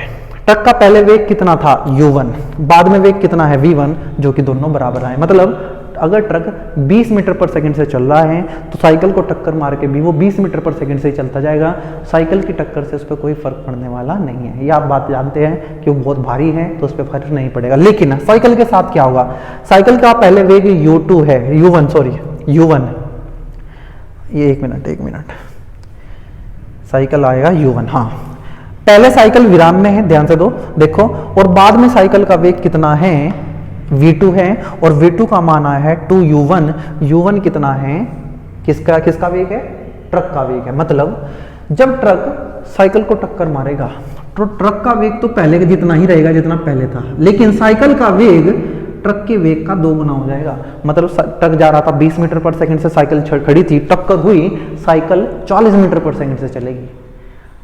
ट्रक का पहले वेग कितना था u1, बाद में वेग कितना है v1, जो कि दोनों बराबर आए। मतलब अगर ट्रक 20 मीटर पर सेकंड से चल रहा है तो साइकिल को टक्कर मार के भी वो 20 मीटर पर सेकंड से ही चलता जाएगा, साइकिल की टक्कर से उस पर कोई फर्क पड़ने वाला नहीं है। ये आप बात जानते हैं कि वो बहुत भारी है तो उस पर फर्क नहीं पड़ेगा। लेकिन साइकिल के साथ क्या होगा, साइकिल का पहले वेग u2 है, u1, ये एक मिनट, साइकिल आएगा u1, हाँ पहले साइकिल विराम में है, ध्यान से दो, देखो, और बाद में साइकिल का वेग कितना है, v2 है, और v2 का मान आया है 2u1। u1 कितना है, किसका वेग है, ट्रक का वेग है। मतलब जब ट्रक साइकिल को टक्कर मारेगा तो ट्रक का वेग तो पहले के जितना ही रहेगा जितना पहले था, लेकिन साइकिल का वेग ट्रक के वेग का 2 गुना हो जाएगा। मतलब ट्रक जा रहा था 20 मीटर पर सेकंड से, साइकिल खड़ी थी, टक्कर हुई, साइकिल 40 मीटर पर सेकंड से चलेगी।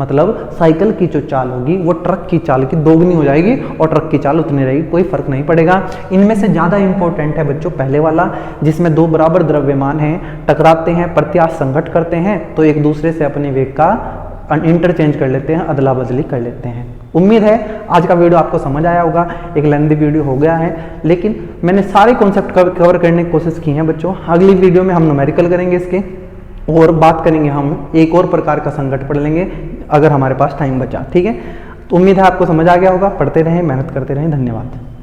मतलब साइकिल की जो चाल होगी वो ट्रक की चाल की 2 गुनी हो जाएगी और ट्रक की चाल उतनी रहेगी, कोई फर्क नहीं पड़ेगा। इनमें से ज्यादा इंपॉर्टेंट है बच्चों पहले वाला, जिसमें 2 बराबर द्रव्यमान हैं, टकराते हैं, प्रत्यास्थ संघट करते हैं, तो एक दूसरे से अपने वेग का इंटरचेंज कर लेते हैं, अदला बदली कर लेते हैं। उम्मीद है आज का वीडियो आपको समझ आया होगा, एक लेंथी वीडियो हो गया है, लेकिन मैंने सारे कॉन्सेप्ट कवर करने की कोशिश की है बच्चों। अगली वीडियो में हम न्यूमेरिकल करेंगे इसके, और बात करेंगे हम एक और प्रकार का संघट पढ़ लेंगे अगर हमारे पास टाइम बचा, ठीक है। तो उम्मीद है आपको समझ आ गया होगा। पढ़ते रहें, मेहनत करते रहें। धन्यवाद।